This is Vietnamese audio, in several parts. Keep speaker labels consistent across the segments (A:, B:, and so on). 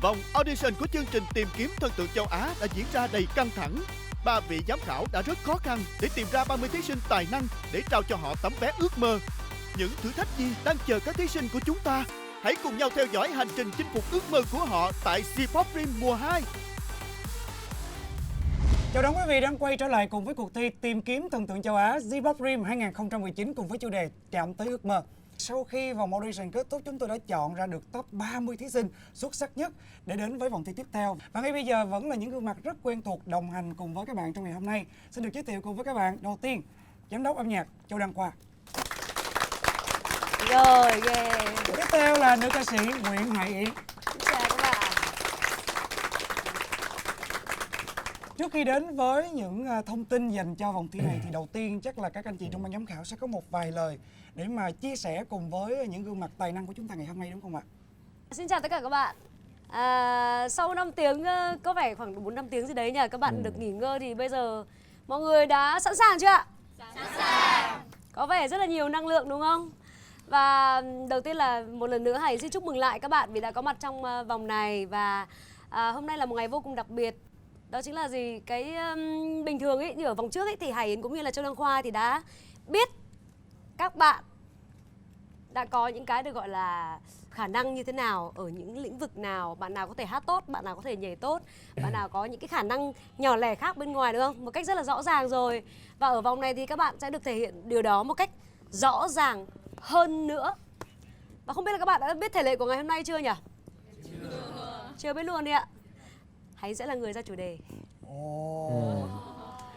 A: Vòng audition của chương trình Tìm kiếm thần tượng châu Á đã diễn ra đầy căng thẳng. Ba vị giám khảo đã rất khó khăn để tìm ra 30 thí sinh tài năng để trao cho họ tấm vé ước mơ. Những thử thách gì đang chờ các thí sinh của chúng ta? Hãy cùng nhau theo dõi hành trình chinh phục ước mơ của họ tại J-Pop Dream mùa 2.
B: Chào đón quý vị đang quay trở lại cùng với cuộc thi Tìm kiếm thần tượng châu Á J-Pop Dream 2019 cùng với chủ đề Chạm tới ước mơ. Sau khi vòng audition kết thúc, chúng tôi đã chọn ra được top 30 thí sinh xuất sắc nhất để đến với vòng thi tiếp theo. Và ngay bây giờ vẫn là những gương mặt rất quen thuộc đồng hành cùng với các bạn trong ngày hôm nay. Xin được giới thiệu cùng với các bạn. Đầu tiên, giám đốc âm nhạc Châu Đăng Khoa.
C: Rồi, ghê.
B: Tiếp theo là nữ ca sĩ Nguyễn Hải Yến.
C: Chào các bạn.
B: Trước khi đến với những thông tin dành cho vòng thi này thì đầu tiên chắc là các anh chị trong ban giám khảo sẽ có một vài lời để mà chia sẻ cùng với những gương mặt tài năng của chúng ta ngày hôm nay, đúng không ạ?
C: Xin chào tất cả các bạn. Sau 5 tiếng, có vẻ khoảng 4-5 tiếng gì đấy nhỉ, các bạn được nghỉ ngơi thì bây giờ mọi người đã sẵn sàng chưa ạ? Sẵn sàng. Có vẻ rất là nhiều năng lượng đúng không? Và đầu tiên là một lần nữa Hải xin chúc mừng lại các bạn vì đã có mặt trong vòng này. Và hôm nay là một ngày vô cùng đặc biệt. Đó chính là gì? Cái bình thường ấy, như ở vòng trước ấy thì Hải Yến cũng như là Châu Đăng Khoa thì đã biết các bạn đã có những cái được gọi là khả năng như thế nào, ở những lĩnh vực nào, bạn nào có thể hát tốt, bạn nào có thể nhảy tốt, bạn nào có những cái khả năng nhỏ lẻ khác bên ngoài, đúng không? Một cách rất là rõ ràng rồi. Và ở vòng này thì các bạn sẽ được thể hiện điều đó một cách rõ ràng hơn nữa. Và không biết là các bạn đã biết thể lệ của ngày hôm nay chưa nhỉ? Chưa biết luôn đi ạ. Hãy sẽ là người ra chủ đề.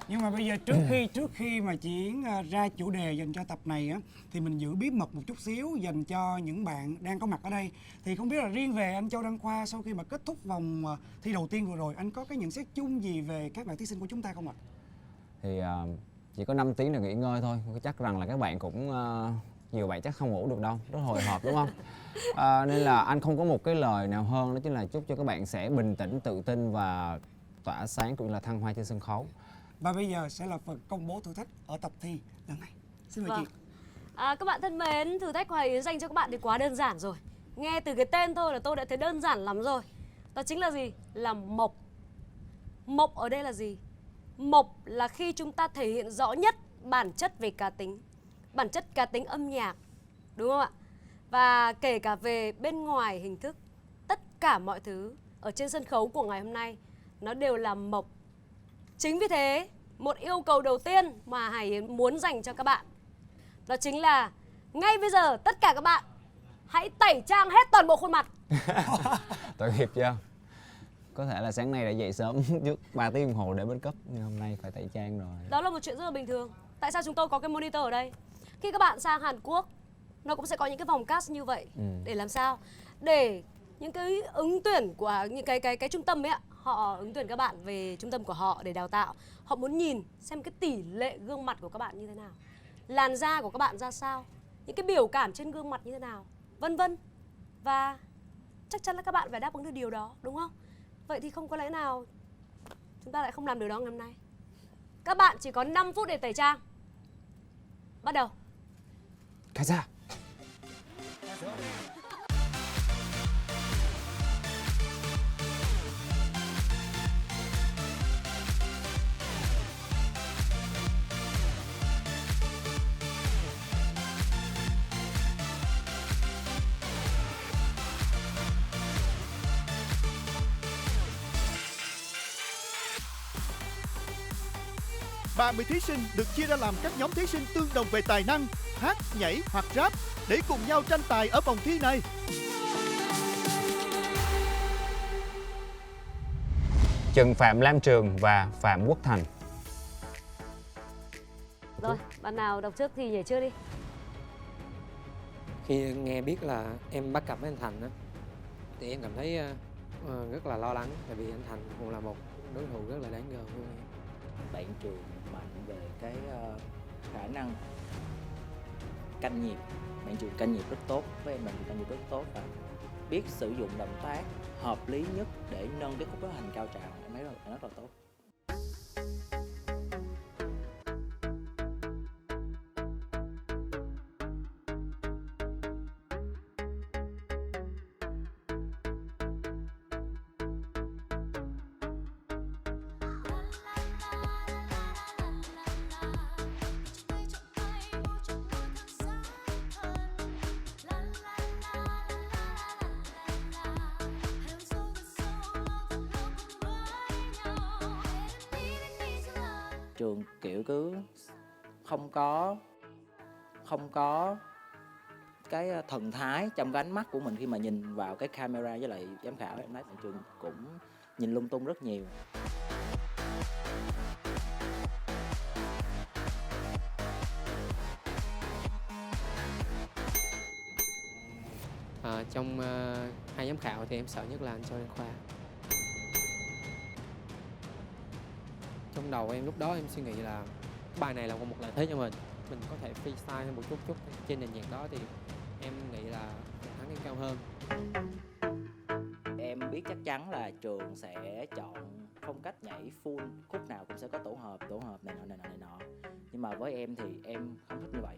B: Nhưng mà bây giờ trước khi mà Chiến ra chủ đề dành cho tập này á, thì mình giữ bí mật một chút xíu dành cho những bạn đang có mặt ở đây. Thì không biết là riêng về anh Châu Đăng Khoa, sau khi mà kết thúc vòng thi đầu tiên vừa rồi, anh có cái nhận xét chung gì về các bạn thí sinh của chúng ta không ạ?
D: Thì chỉ có 5 tiếng để nghỉ ngơi thôi, chắc rằng là các bạn cũng nhiều bạn chắc không ngủ được đâu, rất hồi hộp đúng không? Nên là anh không có một cái lời nào hơn, đó chính là chúc cho các bạn sẽ bình tĩnh, tự tin và tỏa sáng cũng như là thăng hoa trên sân khấu.
B: Và bây giờ sẽ là phần công bố thử thách ở tập thi lần này. Xin mời chị.
C: Các bạn thân mến, thử thách của Hải Yến dành cho các bạn thì quá đơn giản rồi. Nghe từ cái tên thôi là tôi đã thấy đơn giản lắm rồi. Đó chính là gì? Là mộc. Mộc ở đây là gì? Mộc là khi chúng ta thể hiện rõ nhất bản chất về cá tính, bản chất cá tính âm nhạc, đúng không ạ? Và kể cả về bên ngoài hình thức, tất cả mọi thứ ở trên sân khấu của ngày hôm nay nó đều là mộc. Chính vì thế, một yêu cầu đầu tiên mà Hải Yến muốn dành cho các bạn đó chính là ngay bây giờ tất cả các bạn hãy tẩy trang hết toàn bộ khuôn mặt.
D: Tội nghiệp chưa? Có thể là sáng nay đã dậy sớm trước 3 tiếng đồng hồ để make up, nhưng hôm nay phải tẩy trang rồi.
C: Đó là một chuyện rất là bình thường. Tại sao chúng tôi có cái monitor ở đây? Khi các bạn sang Hàn Quốc, nó cũng sẽ có những cái vòng cast như vậy. Để làm sao? Để những cái ứng tuyển của những cái trung tâm ấy ạ, họ ứng tuyển các bạn về trung tâm của họ để đào tạo. Họ muốn nhìn xem cái tỷ lệ gương mặt của các bạn như thế nào, làn da của các bạn ra sao, những cái biểu cảm trên gương mặt như thế nào, vân vân. Và chắc chắn là các bạn phải đáp ứng được điều đó, đúng không? Vậy thì không có lẽ nào chúng ta lại không làm điều đó ngày hôm nay. Các bạn chỉ có 5 phút để tẩy trang. Bắt đầu.
D: Khai ra.
A: Ba mươi thí sinh được chia ra làm các nhóm thí sinh tương đồng về tài năng, hát, nhảy hoặc rap để cùng nhau tranh tài ở vòng thi này.
D: Trần Phạm Lam Trường và Phạm Quốc Thành.
C: Rồi, bạn nào đọc trước thì nhảy trước đi.
E: Khi nghe biết là em bắt cặp với anh Thành á, thì em cảm thấy rất là lo lắng, tại vì anh Thành cũng là một đối thủ rất là đáng gờm của em.
F: Bạn Trường mạnh về cái khả năng canh nhịp. Bạn Trường canh nhịp rất tốt, với em bạn Trường canh nhịp rất tốt và biết sử dụng động tác hợp lý nhất để nâng cái khúc đó thành cao trào. Em thấy rất là tốt. Trường kiểu cứ không có cái thần thái trong cái ánh mắt của mình khi mà nhìn vào cái camera với lại giám khảo. Em thấy bạn Trường cũng nhìn lung tung rất nhiều.
E: Trong hai giám khảo thì em sợ nhất là anh Châu Đăng Khoa. Trong đầu em lúc đó em suy nghĩ là bài này là một lợi thế cho mình có thể freestyle thêm một chút trên nền nhạc đó thì em nghĩ là thắng em cao hơn.
F: Em biết chắc chắn là Trường sẽ chọn phong cách nhảy full, khúc nào cũng sẽ có tổ hợp này nọ. Nhưng mà với em thì em không thích như vậy.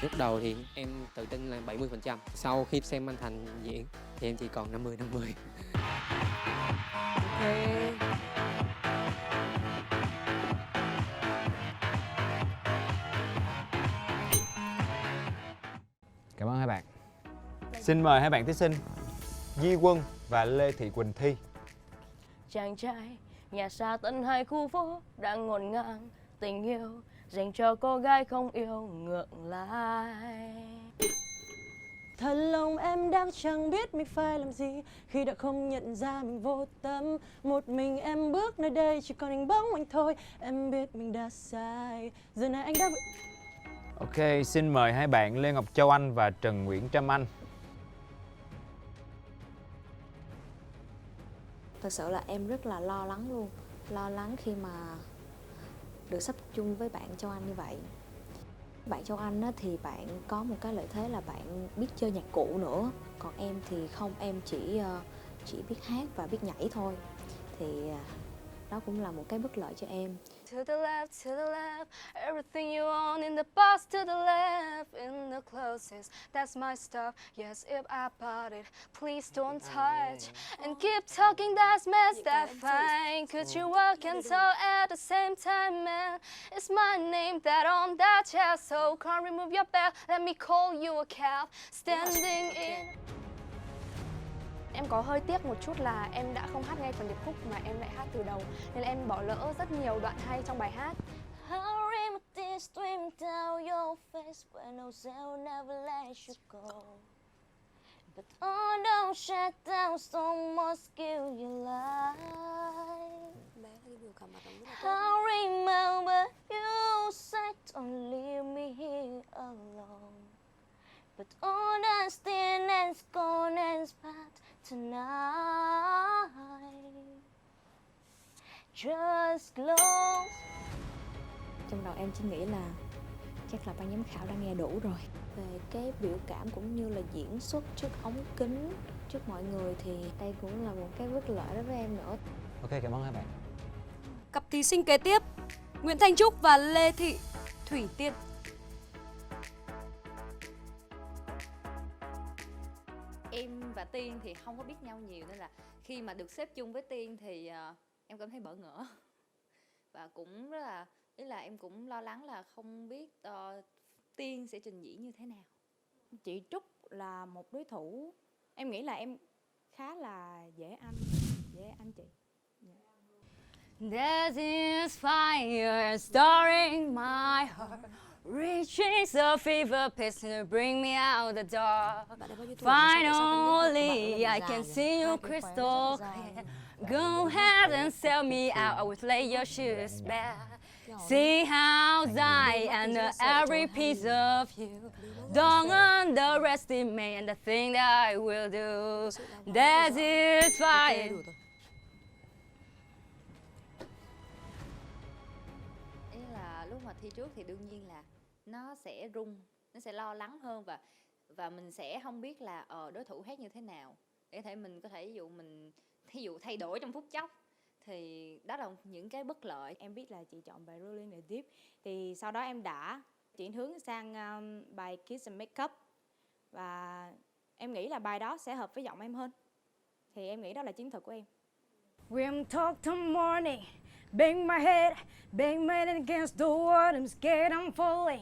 E: Lúc đầu thì em tự tin là 70%. Sau khi xem anh Thành diễn thì em chỉ còn 50-50.
D: Cảm ơn hai bạn. Xin mời hai bạn thí sinh Di Quân và Lê Thị Quỳnh Thi.
G: Chàng trai nhà xa tận hai khu phố đang ngổn ngang tình yêu dành cho cô gái không yêu ngược lại. Thật lòng em đang chẳng biết mình phải làm gì khi đã không nhận ra mình vô tâm. Một mình em bước nơi đây chỉ còn hình bóng anh thôi. Em biết mình đã sai. Giờ này anh đã...
D: Ok, xin mời hai bạn Lê Ngọc Châu Anh và Trần Nguyễn Trâm Anh.
H: Thật sự là em rất là lo lắng luôn. Lo lắng khi mà được sắp chung với bạn Châu Anh như vậy. Bạn Châu Anh á, thì bạn có một cái lợi thế là bạn biết chơi nhạc cụ nữa. Còn em thì không, em chỉ biết hát và biết nhảy thôi. Thì đó cũng là một cái bất lợi cho em.
G: To the left, everything you want in the box. To the left, in the closest, that's my stuff. Yes, if I bought it, please don't touch. And keep talking, that's mess, that's fine. Could you walk and talk at the same time, man? It's my name that on that chest, so can't remove your belt. Let me call you a cab, standing in. Em có hơi tiếc một chút là em đã không hát ngay phần điệp khúc mà em lại hát từ đầu, nên là em bỏ lỡ rất nhiều đoạn hay trong bài hát. But all those shut down so much skill you like. I remember you said don't leave me here alone. But all that still is gone and bad tonight. Just close.
H: Trong đầu em chỉ nghĩ là chắc là ban giám khảo đã nghe đủ rồi. Về cái biểu cảm cũng như là diễn xuất trước ống kính, trước mọi người thì đây cũng là một cái bất lợi đối với em nữa.
D: Ok, cảm ơn hai bạn.
C: Cặp thí sinh kế tiếp, Nguyễn Thanh Trúc và Lê Thị Thủy Tiên.
I: Em và Tiên thì không có biết nhau nhiều nên là khi mà được xếp chung với Tiên thì em cảm thấy bỡ ngỡ. Và cũng rất là, ý là em cũng lo lắng là không biết Tiên sẽ trình diễn như thế nào.
J: Chị Trúc là một đối thủ, em nghĩ là em khá là dễ anh chị.
G: There is fire starting my heart, reaching the fever pitch to bring me out the dark. Finally, I can see you crystal clear. Go ahead and sell me out, I will lay your shoes bare. See how I under every piece of you. Don't underestimate the thing that I will do. That is fine.
I: Ý là lúc mà thi trước thì đương nhiên là nó sẽ run, nó sẽ lo lắng hơn và mình sẽ không biết là đối thủ hát như thế nào để thể mình có thể thí dụ thay đổi trong phút chốc, thì đó là những cái bất lợi.
J: Em biết là chị chọn bài Rolling in the Deep, thì sau đó em đã chuyển hướng sang bài Kiss and Make Up, và em nghĩ là bài đó sẽ hợp với giọng em hơn, thì em nghĩ đó là chiến thuật của em.
G: We'll talk till morning. Bang my head against the wall. I'm scared I'm falling.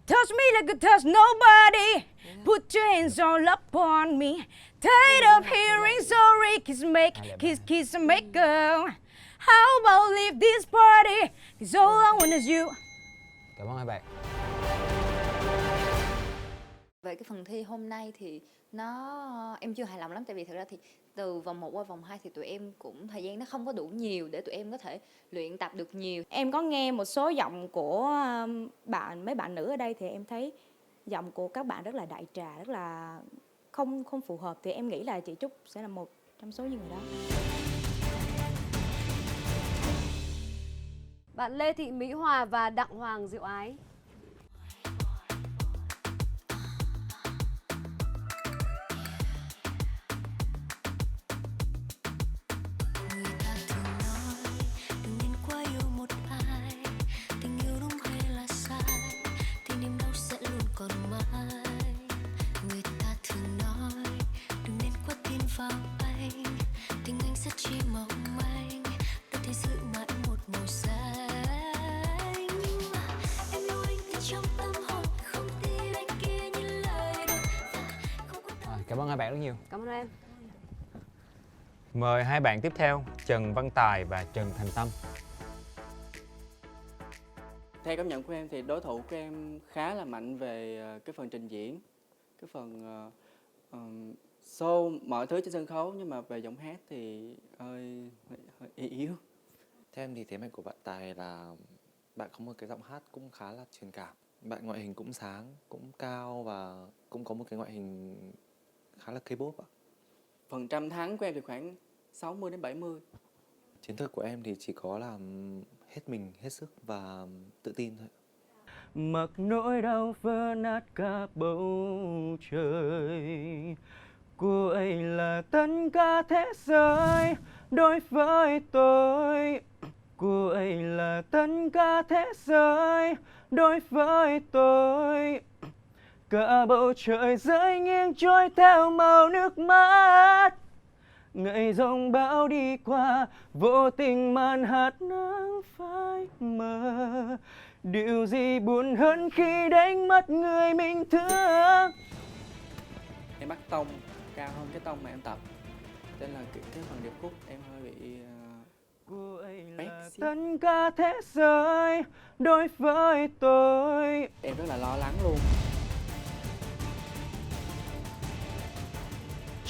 G: Touch me like you touch nobody. Put your hands all up on me. Tired of hearing sorry. Kiss and make up. How about leave this party? 'Cause all I want is you.
D: Cảm ơn hai bạn.
I: Về cái phần thi hôm nay thì em chưa hài lòng lắm, tại vì thực ra thì từ vòng 1 qua vòng 2 thì tụi em cũng thời gian nó không có đủ nhiều để tụi em có thể luyện tập được nhiều.
J: Em có nghe một số giọng của mấy bạn nữ ở đây, thì em thấy giọng của các bạn rất là đại trà, rất là không phù hợp, thì em nghĩ là chị Trúc sẽ là một trong số những người đó.
C: Bạn Lê Thị Mỹ Hòa và Đặng Hoàng Diệu Ái.
D: Cảm ơn hai bạn rất nhiều.
C: Cảm ơn em.
K: Mời hai bạn tiếp theo, Trần Văn Tài và Trần
D: Thành Tâm.
L: Theo cảm nhận của em thì đối thủ của em khá là mạnh về cái phần trình diễn, cái phần show mọi thứ trên sân khấu, nhưng mà về giọng hát thì hơi yếu.
M: Theo em thì thế mạnh của bạn Tài là bạn có một cái giọng hát cũng khá là truyền cảm. Bạn ngoại hình cũng sáng, cũng cao và cũng có một cái ngoại hình khá là K-pop ạ.
L: Phần trăm thắng của em thì khoảng 60 đến 70.
M: Chiến thuật của em thì chỉ có là hết mình, hết sức và tự tin thôi.
N: Mặc nỗi đau vỡ nát cả bầu trời, cô ấy là tất cả thế giới đối với tôi. Cô ấy là tất cả thế giới đối với tôi. Cả bầu trời rơi nghiêng trôi theo màu nước mắt. Ngày giông bão đi qua, vô tình màn hạt nắng phai mờ. Điều gì buồn hơn khi đánh mất người mình thương.
L: Em bắt tông cao hơn cái tông mà em tập, nên là cái phần điệp khúc em hơi bị
N: cô ấy là tất cả thế giới đối với tôi.
L: Em rất là lo lắng luôn.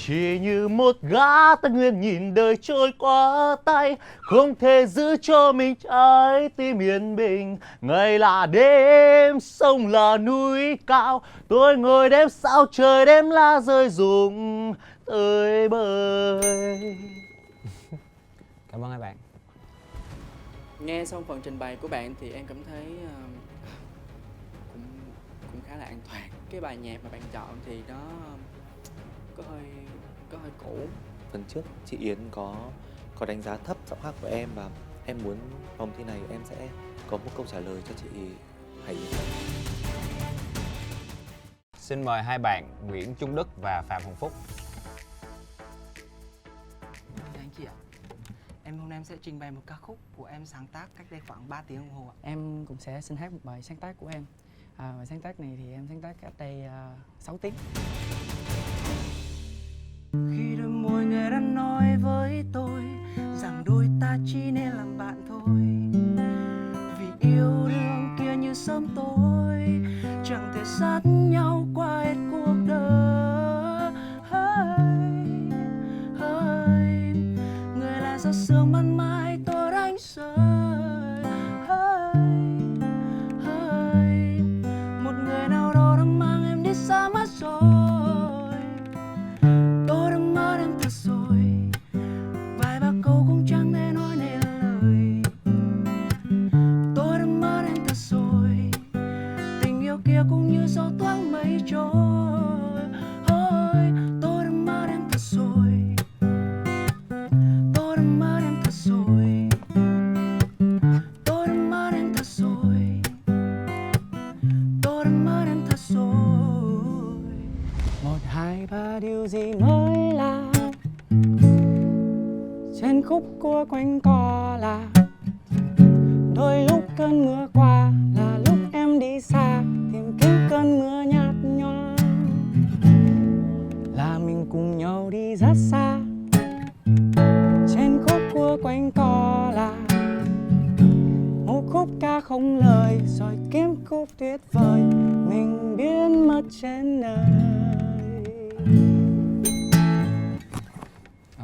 O: Chỉ như một gã tất nguyên nhìn đời trôi qua tay, không thể giữ cho mình trái tim yên bình. Ngày là đêm, sông là núi cao, tôi ngồi đếm sao trời đêm lá rơi rụng tới bời.
D: Cảm ơn hai bạn.
L: Nghe xong phần trình bày của bạn thì em cảm thấy cũng khá là an toàn. Cái bài nhạc mà bạn chọn thì nó có hơi cũ.
M: Phần trước chị Yến có đánh giá thấp giọng hát của em, và em muốn vòng thi này em sẽ có một câu trả lời cho chị Hải Yến.
K: Xin mời hai bạn Nguyễn Trung Đức và Phạm Hồng Phúc.
P: Anh chị ạ, hôm nay em sẽ trình bày một ca khúc của em sáng tác cách đây khoảng 3 tiếng đồng hồ ạ. Em cũng sẽ xin hát một bài sáng tác của em. Bài sáng tác này thì em sáng tác cách đây 6 tiếng. Khi đôi môi người đã nói với tôi rằng đôi ta chỉ nên làm bạn thôi, vì yêu đương kia như sớm tối chẳng thể sát nhau qua hết cuộc đời. Người là giọt sương ban mai tôi đánh rơi.
N: Hai ba điều gì mới lạ trên khúc cua quanh co là đôi lúc cơn mưa qua là lúc em đi xa tìm kiếm cơn mưa nhạt nhòa, là mình cùng nhau đi rất xa trên khúc cua quanh co là một khúc ca không lời rồi kiếm khúc tuyệt vời mình biến mất trên đời.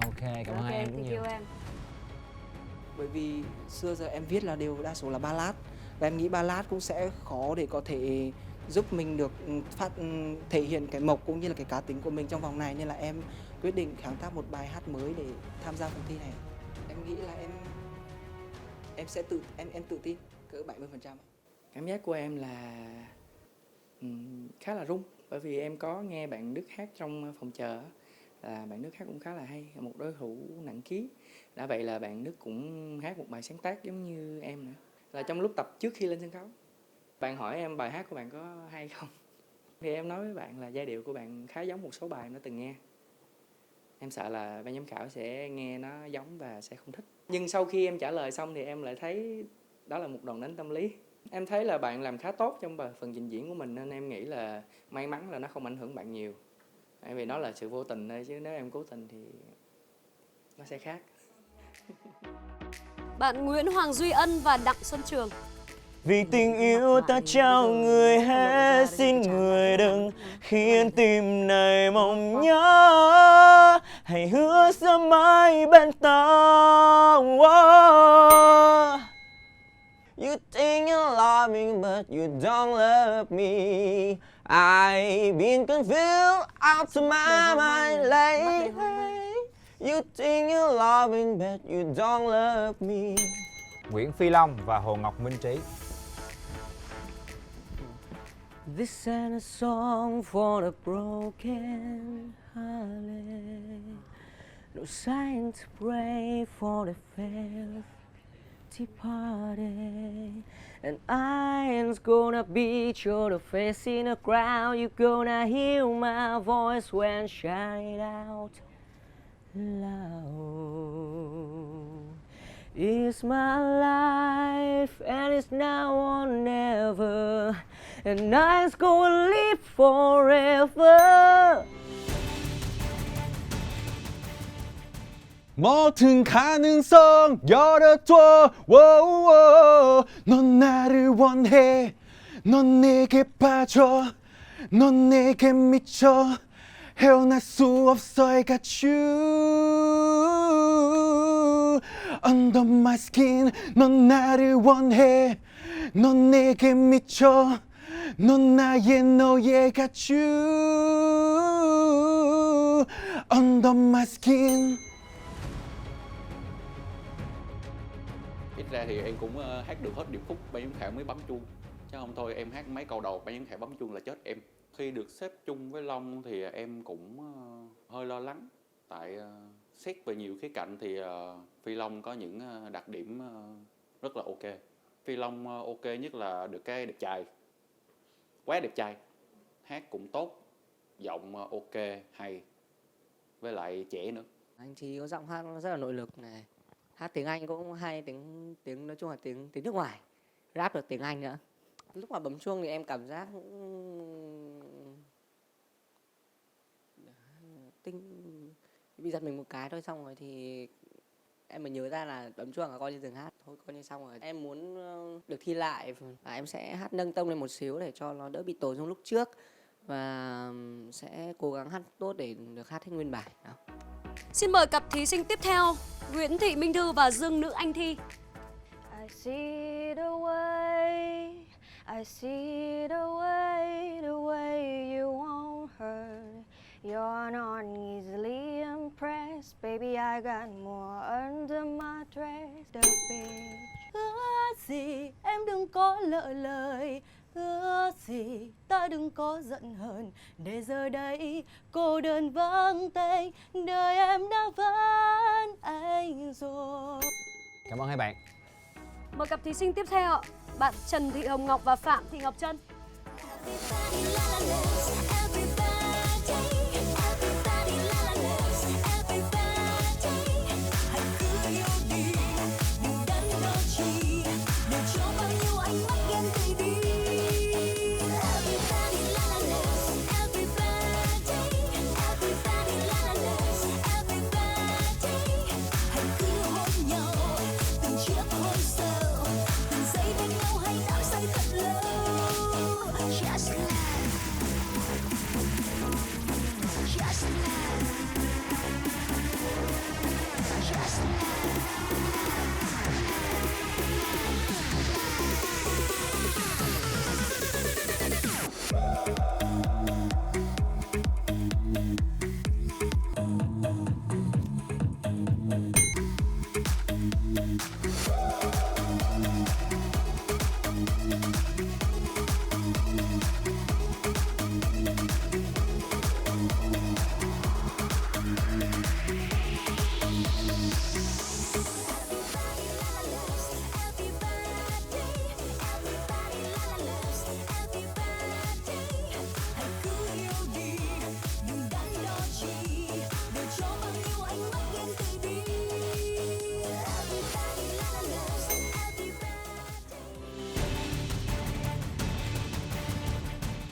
D: Ok, cảm ơn em rất nhiều.
F: Bởi vì xưa giờ em viết là đều đa số là ballad, và em nghĩ ballad cũng sẽ khó để có thể giúp mình được thể hiện cái mộc cũng như là cái cá tính của mình trong vòng này, nên là em quyết định sáng tác một bài hát mới để tham gia cuộc thi này. Em nghĩ là em sẽ tự tin cỡ 70%. Cảm giác của em là khá là rung, bởi vì em có nghe bạn Đức hát trong phòng chờ, là bạn Đức hát cũng khá là hay, một đối thủ nặng ký. Đã vậy là bạn Đức cũng hát một bài sáng tác giống như em nữa, là trong lúc tập trước khi lên sân khấu. Bạn hỏi em bài hát của bạn có hay không, thì em nói với bạn là giai điệu của bạn khá giống một số bài em đã từng nghe. Em sợ là ban giám khảo sẽ nghe nó giống và sẽ không thích. Nhưng sau khi em trả lời xong thì em lại thấy đó là một đòn đánh tâm lý. Em thấy là bạn làm khá tốt trong phần trình diễn của mình, nên em nghĩ là may mắn là nó không ảnh hưởng bạn nhiều. Bởi vì nó là sự vô tình thôi, chứ nếu em cố tình thì nó sẽ khác.
C: Bạn Nguyễn Hoàng Duy Ân và Đặng Xuân Trường.
N: Vì tình yêu ta trao người hết, xin người đừng khiến tim này mong nhớ. Hãy hứa sẽ mãi bên ta. You think you love me but you don't love me. I've been confused out of my mind lately. You think you love me but you don't love me.
K: Nguyễn Phi Long và Hồ Ngọc Minh Trí.
N: This ain't a song for the broken hearted. No sign to pray for the faith departed. And I ain't gonna beat your face in the crowd. You're gonna hear my voice when shout out loud. It's my life and it's now or never. And I'm gonna live forever.
O: 모든 가능성 열어둬. 넌 나를 원해. 넌 내게 빠져. 넌 내게 미쳐. 헤어날 수 없어. I got you under my skin. 넌 나를 원해. 넌 내게 미쳐. 넌 나의 너의 got you under my skin.
Q: Ít ra thì em cũng hát được hết điệp khúc, ban giám khảo mới bấm chuông. Chứ không thôi em hát mấy câu đầu ban giám khảo bấm chuông là chết em. Khi được xếp chung với Long thì em cũng hơi lo lắng. Tại xét về nhiều khía cạnh thì Phi Long có những đặc điểm rất là ok. Phi Long ok nhất là được cái đẹp trai. Quá đẹp trai. Hát cũng tốt, giọng ok, hay. Với lại trẻ nữa.
R: Anh Trí có giọng hát rất là nội lực này. Hát tiếng Anh cũng hay, tiếng nói chung là tiếng nước ngoài. Rap được tiếng Anh nữa. Lúc mà bấm chuông thì em cảm giác bị giật mình một cái thôi, xong rồi thì em mới nhớ ra là bấm chuông là coi như dừng hát thôi, coi như xong rồi. Em muốn được thi lại và em sẽ hát nâng tông lên một xíu để cho nó đỡ bị tổn trong lúc trước, và sẽ cố gắng hát tốt để được hát hết nguyên bài. Đó.
C: Xin mời cặp thí sinh tiếp theo, Nguyễn Thị Minh Thư và Dương Nữ Anh Thi.
G: I see the way, I see the way you won't hurt. You're not easily impressed, baby. I got more under my dress. The bitch.
S: Hứa gì em đừng có lỡ lời, hứa gì ta đừng có giận hờn, để giờ đây cô đơn vắng tay, đời em đã vẫn anh rồi.
D: Cảm ơn hai bạn.
C: Mời cặp thí sinh tiếp theo, bạn Trần Thị Hồng Ngọc và Phạm Thị Ngọc Trân.
T: Everybody,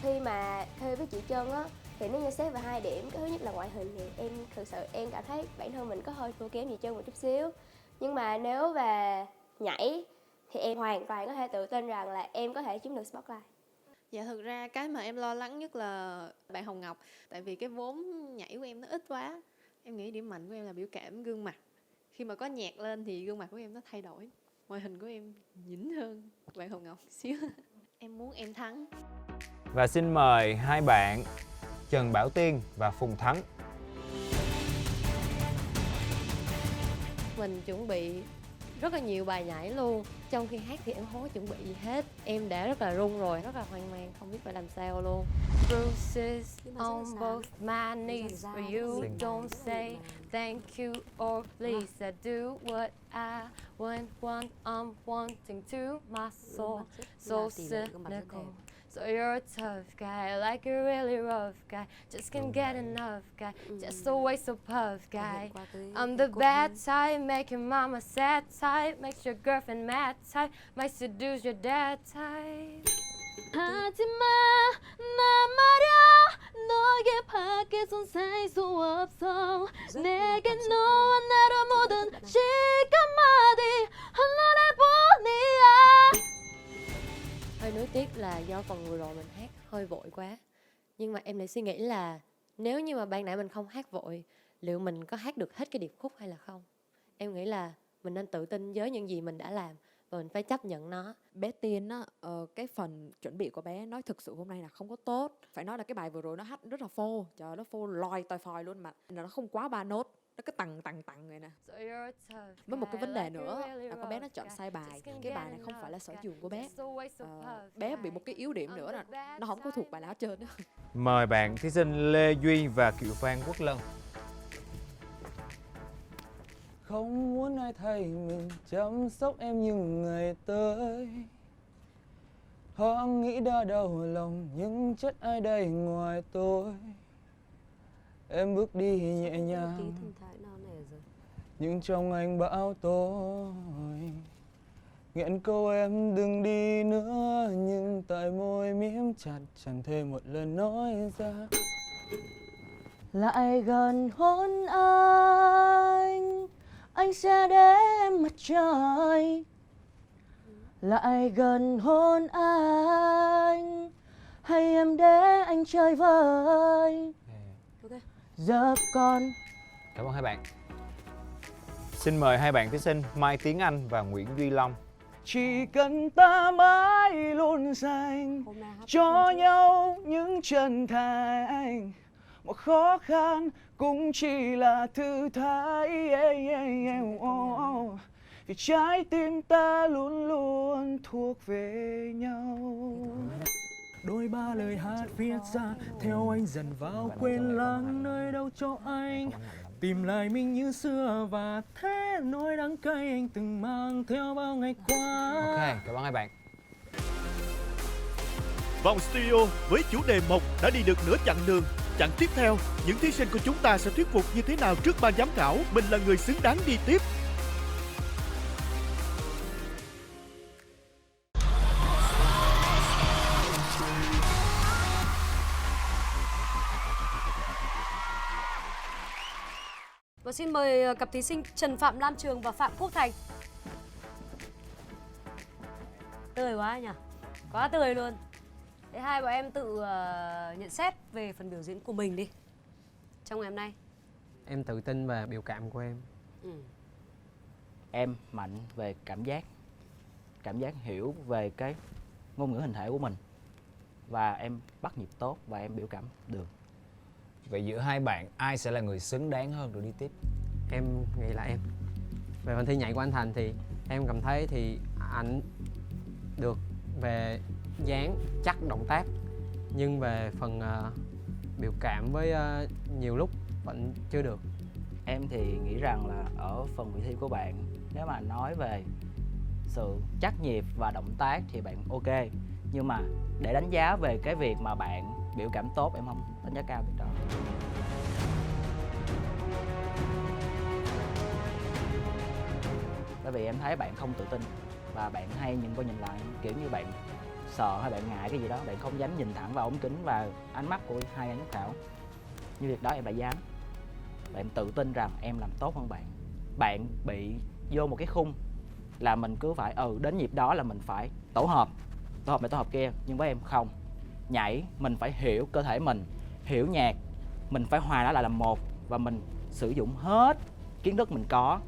T: Khi mà thuê với chị Trân á thì nếu như xét về 2 điểm, cái thứ nhất là ngoại hình thì em thực sự em cảm thấy bản thân mình có hơi thua kém chị Trân một chút xíu. Nhưng mà nếu về nhảy thì em hoàn toàn có thể tự tin rằng là em có thể chiếm được spotlight.
U: Dạ thực ra cái mà em lo lắng nhất là bạn Hồng Ngọc. Tại vì cái vốn nhảy của em nó ít quá. Em nghĩ điểm mạnh của em là biểu cảm gương mặt. Khi mà có nhạc lên thì gương mặt của em nó thay đổi. Ngoại hình của em nhỉnh hơn bạn Hồng Ngọc xíu. Em muốn em thắng.
K: Và xin mời hai bạn Trần Bảo Tiên và Phùng Thắng.
V: Mình chuẩn bị rất là nhiều bài nhảy luôn. Trong khi hát thì em không có chuẩn bị gì hết. Em đã rất là run rồi, rất là hoang mang, không biết phải làm sao luôn. Bruises on both my knees for you. Don't say thank you or please. I do what I want. I'm wanting to my soul. So cynical. So you're a tough guy, like a really rough guy. Just can't get enough guy, just a waste of puff guy. I'm the bad type, make your mama sad type, makes your girlfriend mad type, might seduce your dad type.
S: 하지마 나 말야 너에게 밖에선 살 수 없어 내게 너와 나로 모든 시간마디 한 노래뿐이야.
V: Hơi nuối tiếc là do phần vừa rồi mình hát hơi vội quá. Nhưng mà em lại suy nghĩ là nếu như mà ban nãy mình không hát vội, liệu mình có hát được hết cái điệp khúc hay là không? Em nghĩ là mình nên tự tin với những gì mình đã làm và mình phải chấp nhận nó.
W: Bé Tiên á, cái phần chuẩn bị của bé nói thực sự hôm nay là không có tốt. Phải nói là cái bài vừa rồi nó hát rất là phô. Trời ơi, nó phô lòi tòi phòi luôn mà. Nó không quá 3 nốt. Nó cứ tằng người nè. Với một cái vấn đề nữa là con bé nó chọn sai bài. Cái bài này không phải là sở trường của bé. Bé bị một cái yếu điểm nữa là nó không có thuộc bài nào hết trơn.
K: Mời bạn thí sinh Lê Duy và Kiều Phan Quốc Lân.
N: Không muốn ai thay mình chăm sóc em những ngày tới. Họ nghĩ đã đau lòng nhưng chắc ai đây ngoài tôi. Em bước đi nhẹ nhàng nhưng trong anh bão tố. Nghẹn câu em đừng đi nữa nhưng tại môi mím chặt chẳng thể một lần nói ra.
S: Lại gần hôn anh sẽ để em mặt trời. Lại gần hôn anh, hay em để anh chơi vơi. Giờ còn.
K: Cảm ơn hai bạn. Xin mời hai bạn thí sinh Mai Tiến Anh và Nguyễn Duy Long.
N: Chỉ cần ta mãi luôn dành cho nhau những chân thành, mọi khó khăn cũng chỉ là thử thách. Vì trái tim ta luôn luôn thuộc về nhau. Đôi ba lời hát viết ra theo anh dần vào quên lãng nơi đâu cho anh tìm lại mình như xưa, và thế nỗi đắng cay anh từng mang theo bao ngày qua.
K: Ok, cảm ơn hai bạn.
A: Vòng studio với chủ đề Mộc đã đi được nửa chặng đường. Chặng tiếp theo, những thí sinh của chúng ta sẽ thuyết phục như thế nào trước ban giám khảo mình là người xứng đáng đi tiếp.
C: Và xin mời cặp thí sinh Trần Phạm Lam Trường và Phạm Quốc Thành. Tươi quá nhỉ? Quá tươi luôn. Thế hai bọn em tự nhận xét về phần biểu diễn của mình đi trong ngày hôm nay.
X: Em tự tin về biểu cảm của em.
F: Em mạnh về cảm giác hiểu về cái ngôn ngữ hình thể của mình, và em bắt nhịp tốt và em biểu cảm được.
D: Vậy giữa hai bạn ai sẽ là người xứng đáng hơn được đi tiếp?
X: Em nghĩ là em. Về phần thi nhảy của anh Thành thì em cảm thấy thì anh được về dáng chắc động tác, nhưng về phần biểu cảm với nhiều lúc vẫn chưa được.
F: Em thì nghĩ rằng là ở phần vị thi của bạn, nếu mà nói về sự chắc nhịp và động tác thì bạn ok, nhưng mà để đánh giá về cái việc mà bạn biểu cảm tốt, em không đánh giá cao việc đó. Bởi vì em thấy bạn không tự tin và bạn hay nhìn qua nhìn lại, kiểu như bạn sợ hay bạn ngại cái gì đó, bạn không dám nhìn thẳng vào ống kính và ánh mắt của hai anh giám khảo. Như việc đó em lại dám. Bạn tự tin rằng em làm tốt hơn bạn. Bạn bị vô một cái khung là mình cứ phải đến nhịp đó là mình phải tổ hợp này tổ hợp kia, nhưng với em không. Nhảy mình phải hiểu cơ thể mình, hiểu nhạc, mình phải hòa nó lại làm một và mình sử dụng hết kiến thức mình có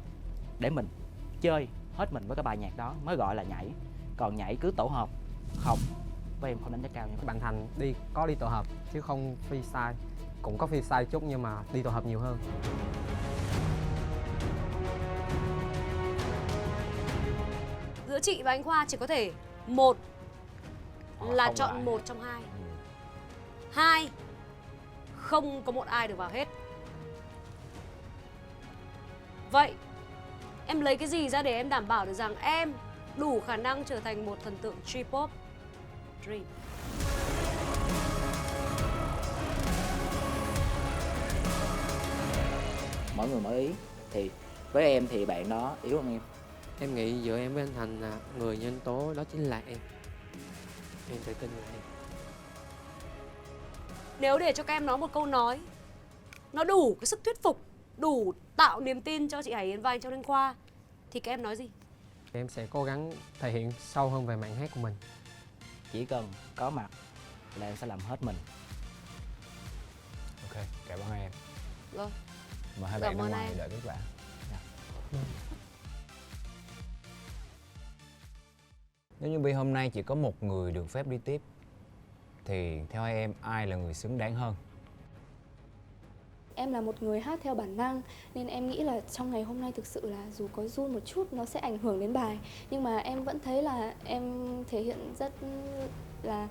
F: để mình chơi hết mình với cái bài nhạc đó mới gọi là nhảy. Còn nhảy cứ tổ hợp không, với em không đánh giá cao như vậy.
X: Bạn Thành có đi tổ hợp chứ không freestyle. Cũng có freestyle chút nhưng mà đi tổ hợp nhiều hơn.
C: Giữa chị và anh Khoa chỉ có thể một là
D: không
C: chọn
D: lại.
C: một trong hai. Hai, không có một ai được vào hết. Vậy em lấy cái gì ra để em đảm bảo được rằng em đủ khả năng trở thành một thần tượng J-pop Dream?
F: Mỗi người mỗi ý, thì với em thì bạn đó yếu hơn em.
X: Em nghĩ giữa em với anh Thành là người nhân tố đó chính là em. Em tự tin là em.
C: Nếu để cho các em nói một câu nói nó đủ cái sức thuyết phục, đủ tạo niềm tin cho chị Hải Yến và anh Châu Đăng Khoa thì các em nói gì?
X: Em sẽ cố gắng thể hiện sâu hơn về màn hát của mình.
F: Chỉ cần có mặt là em sẽ làm hết mình.
D: Ok, cảm ơn em.
C: Rồi.
D: Mời hai
C: Cảm
D: bạn ra
C: ơn
D: ngoài
C: em.
D: đợi kết quả. Nếu như Bi hôm nay chỉ có một người được phép đi tiếp thì theo hai em ai là người xứng đáng hơn?
G: Em là một người hát theo bản năng nên em nghĩ là trong ngày hôm nay thực sự là dù có run một chút nó sẽ ảnh hưởng đến bài, nhưng mà em vẫn thấy là em thể hiện rất là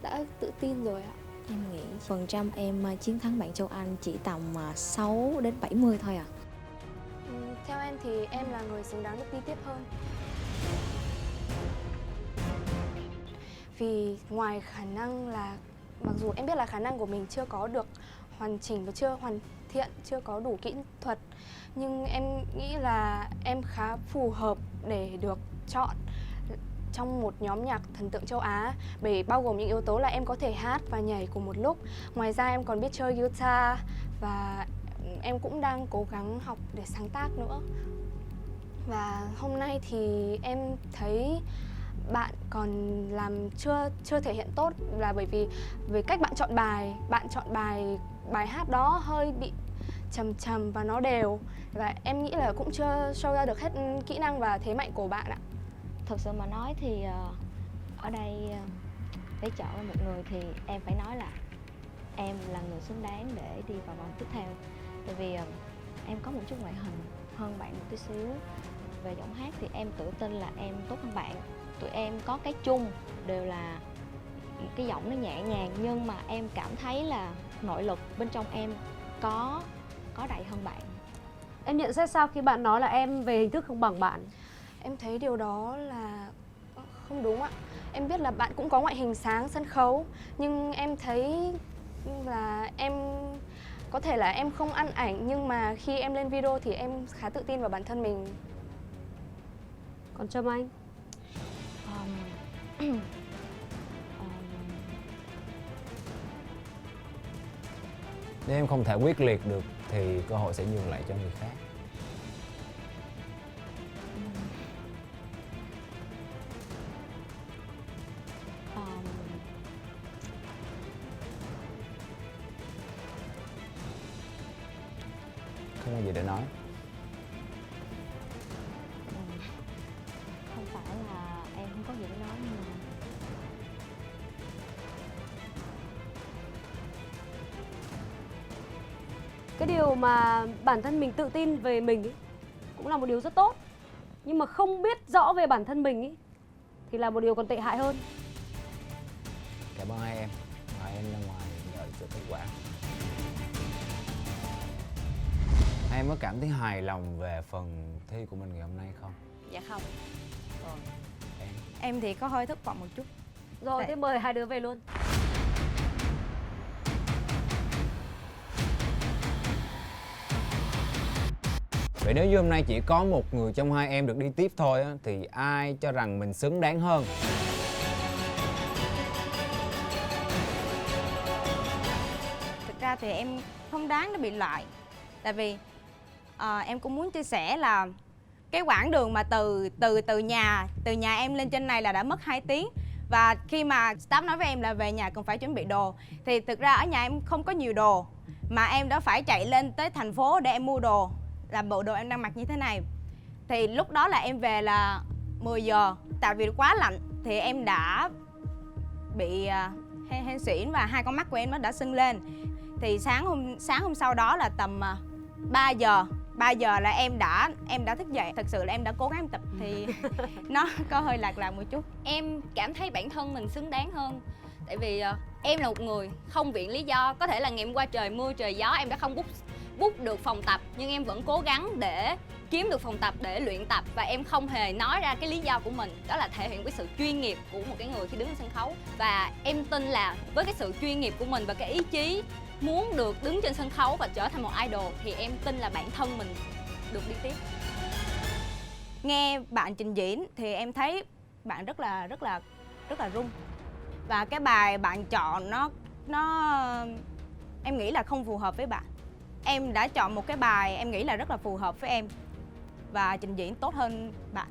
G: đã tự tin rồi ạ.
J: Em nghĩ phần trăm em chiến thắng bạn Châu Anh chỉ tầm 6 đến 70 thôi à.
G: Theo em thì em là người xứng đáng được đi tiếp hơn. Vì ngoài khả năng là, mặc dù em biết là khả năng của mình chưa có được hoàn chỉnh và chưa hoàn thiện, chưa có đủ kỹ thuật, nhưng em nghĩ là em khá phù hợp để được chọn trong một nhóm nhạc thần tượng châu Á, bởi bao gồm những yếu tố là em có thể hát và nhảy cùng một lúc. Ngoài ra em còn biết chơi guitar và em cũng đang cố gắng học để sáng tác nữa. Và hôm nay thì em thấy bạn còn làm chưa thể hiện tốt là bởi vì cách bạn chọn bài hát đó hơi bị trầm và nó đều, và em nghĩ là cũng chưa show ra được hết kỹ năng và thế mạnh của bạn ạ.
J: Thật sự mà nói thì ở đây để chọn ra một người thì em phải nói là em là người xứng đáng để đi vào vòng tiếp theo. Tại vì em có một chút ngoại hình hơn bạn một tí xíu. Về giọng hát thì em tự tin là em tốt hơn bạn. Tụi em có cái chung đều là cái giọng nó nhẹ nhàng, nhưng mà em cảm thấy là nội lực bên trong em có đầy hơn bạn.
C: Em nhận xét sao khi bạn nói là em về hình thức không bằng bạn?
G: Em thấy điều đó là không đúng ạ. Em biết là bạn cũng có ngoại hình sáng sân khấu, nhưng em thấy là em có thể là em không ăn ảnh, nhưng mà khi em lên video thì em khá tự tin vào bản thân mình.
C: Còn Trâm Anh?
D: Nếu em không thể quyết liệt được thì cơ hội sẽ nhường lại cho người khác. Không có gì để nói.
J: Không phải là em không có gì để nói, nhưng mà
C: cái điều mà bản thân mình tự tin về mình ấy, cũng là một điều rất tốt. Nhưng mà không biết rõ về bản thân mình ấy, thì là một điều còn tệ hại hơn.
D: Cảm ơn hai em. Hai em ra ngoài đợi cho kết quả. Hai em có cảm thấy hài lòng về phần thi của mình ngày hôm nay không?
J: Dạ không.
C: Rồi.
J: Em thì có hơi thất vọng một chút.
C: Rồi, thế mời hai đứa về luôn.
D: Vậy nếu như hôm nay chỉ có một người trong hai em được đi tiếp thôi á, thì ai cho rằng mình xứng đáng hơn?
J: Thực ra thì em không đáng để bị loại. Tại vì em cũng muốn chia sẻ là cái quãng đường mà từ nhà em lên trên này là đã mất 2 tiếng. Và khi mà staff nói với em là về nhà cần phải chuẩn bị đồ, thì thực ra ở nhà em không có nhiều đồ, mà em đã phải chạy lên tới thành phố để em mua đồ, là bộ đồ em đang mặc như thế này. Thì lúc đó là em về là 10 giờ. Tại vì quá lạnh thì em đã bị hen suyễn và 2 con mắt của em nó đã sưng lên. Thì sáng hôm sau đó là tầm 3 giờ là em đã thức dậy. Thật sự là em đã cố gắng em tập thì nó có hơi lạc một chút.
B: Em cảm thấy bản thân mình xứng đáng hơn. Tại vì em là một người không viện lý do. Có thể là ngày hôm qua trời mưa trời gió em đã không book được phòng tập, nhưng em vẫn cố gắng để kiếm được phòng tập để luyện tập. Và em không hề nói ra cái lý do của mình. Đó là thể hiện cái sự chuyên nghiệp của một cái người khi đứng trên sân khấu. Và em tin là với cái sự chuyên nghiệp của mình và cái ý chí muốn được đứng trên sân khấu và trở thành một idol, thì em tin là bản thân mình được đi tiếp.
J: Nghe bạn trình diễn thì em thấy bạn rất là rung. Và cái bài bạn chọn nó em nghĩ là không phù hợp với bạn. Em đã chọn một cái bài em nghĩ là rất là phù hợp với em và trình diễn tốt hơn bạn.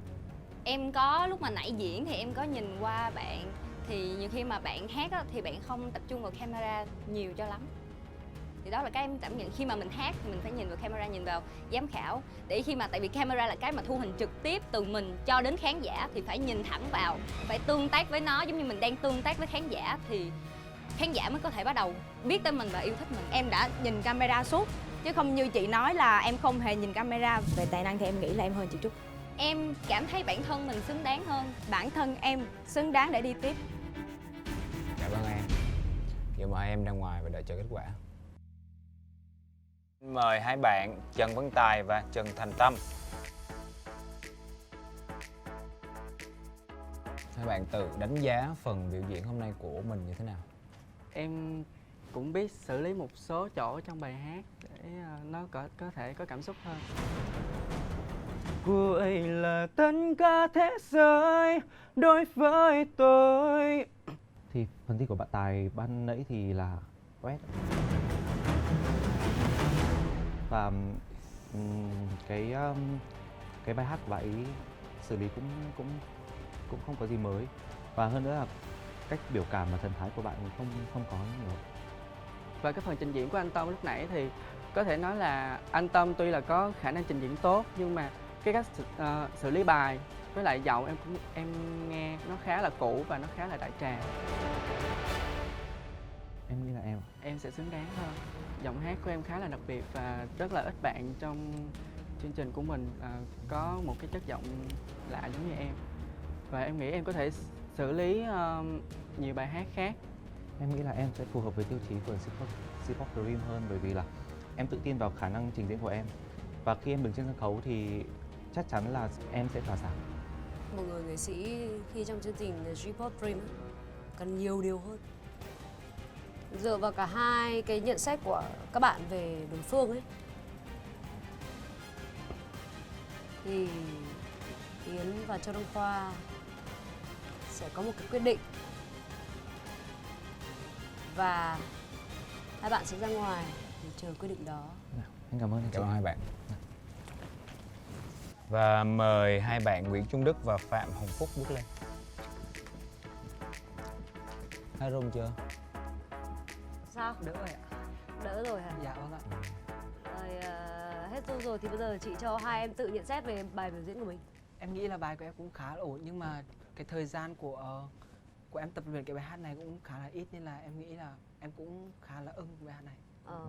B: Em có lúc mà nãy diễn thì em có nhìn qua bạn, thì nhiều khi mà bạn hát á, thì bạn không tập trung vào camera nhiều cho lắm. Thì đó là cái em cảm nhận khi mà mình hát thì mình phải nhìn vào camera, nhìn vào giám khảo. Để khi mà tại vì camera là cái mà thu hình trực tiếp từ mình cho đến khán giả, thì phải nhìn thẳng vào, phải tương tác với nó giống như mình đang tương tác với khán giả, thì khán giả mới có thể bắt đầu biết tới mình và yêu thích mình.
J: Em đã nhìn camera suốt, chứ không như chị nói là em không hề nhìn camera. Về tài năng thì em nghĩ là em hơn chị Trúc.
B: Em cảm thấy bản thân mình xứng đáng hơn.
J: Bản thân em xứng đáng để đi tiếp.
D: Cảm ơn em. Giờ mời em ra ngoài và đợi chờ kết quả.
K: Mời hai bạn Trần Văn Tài và Trần Thành Tâm.
D: Hai bạn tự đánh giá phần biểu diễn hôm nay của mình như thế nào?
L: Em cũng biết xử lý một số chỗ trong bài hát để nó có thể có cảm xúc hơn.
N: Cô ấy là tất cả thế giới đối với tôi.
E: Thì phần thi của bạn Tài ban nãy thì là quét. Và cái bài hát của bạn ấy xử lý cũng không có gì mới. Và hơn nữa là cách biểu cảm và thần thái của bạn không có nhiều.
L: Và cái phần trình diễn của anh Tâm lúc nãy thì có thể nói là anh Tâm tuy là có khả năng trình diễn tốt, nhưng mà cái cách xử lý bài với lại giọng em nghe nó khá là cũ và nó khá là đại trà.
E: Em nghĩ là
L: em sẽ xứng đáng hơn. Giọng hát của em khá là đặc biệt và rất là ít bạn trong chương trình của mình có một cái chất giọng lạ giống như em. Và em nghĩ em có thể xử lý nhiều bài hát khác.
E: Em nghĩ là em sẽ phù hợp với tiêu chí của C-pop Dream hơn, bởi vì là em tự tin vào khả năng trình diễn của em. Và khi em đứng trên sân khấu thì chắc chắn là em sẽ tỏa sáng.
C: Một người nghệ sĩ khi trong chương trình J-pop Dream cần nhiều điều hơn. Dựa vào cả hai cái nhận xét của các bạn về đối phương ấy, thì Yến và Châu Đăng Khoa sẽ có một cái quyết định. Và hai bạn sẽ ra ngoài để chờ quyết định đó.
E: Em cảm ơn anh chị.
D: Cảm ơn hai bạn. Và mời hai bạn Nguyễn Trung Đức và Phạm Hồng Phúc bước lên. Hai rung chưa?
C: Sao?
L: Đỡ rồi ạ.
C: Đỡ rồi hả?
L: Dạ vâng ạ.
C: Rồi, hết rung rồi thì bây giờ chị cho hai em tự nhận xét về bài biểu diễn của mình.
L: Em nghĩ là bài của em cũng khá là ổn, nhưng mà cái thời gian của em tập luyện cái bài hát này cũng khá là ít, nên là em nghĩ là em cũng khá là ưng bài hát này.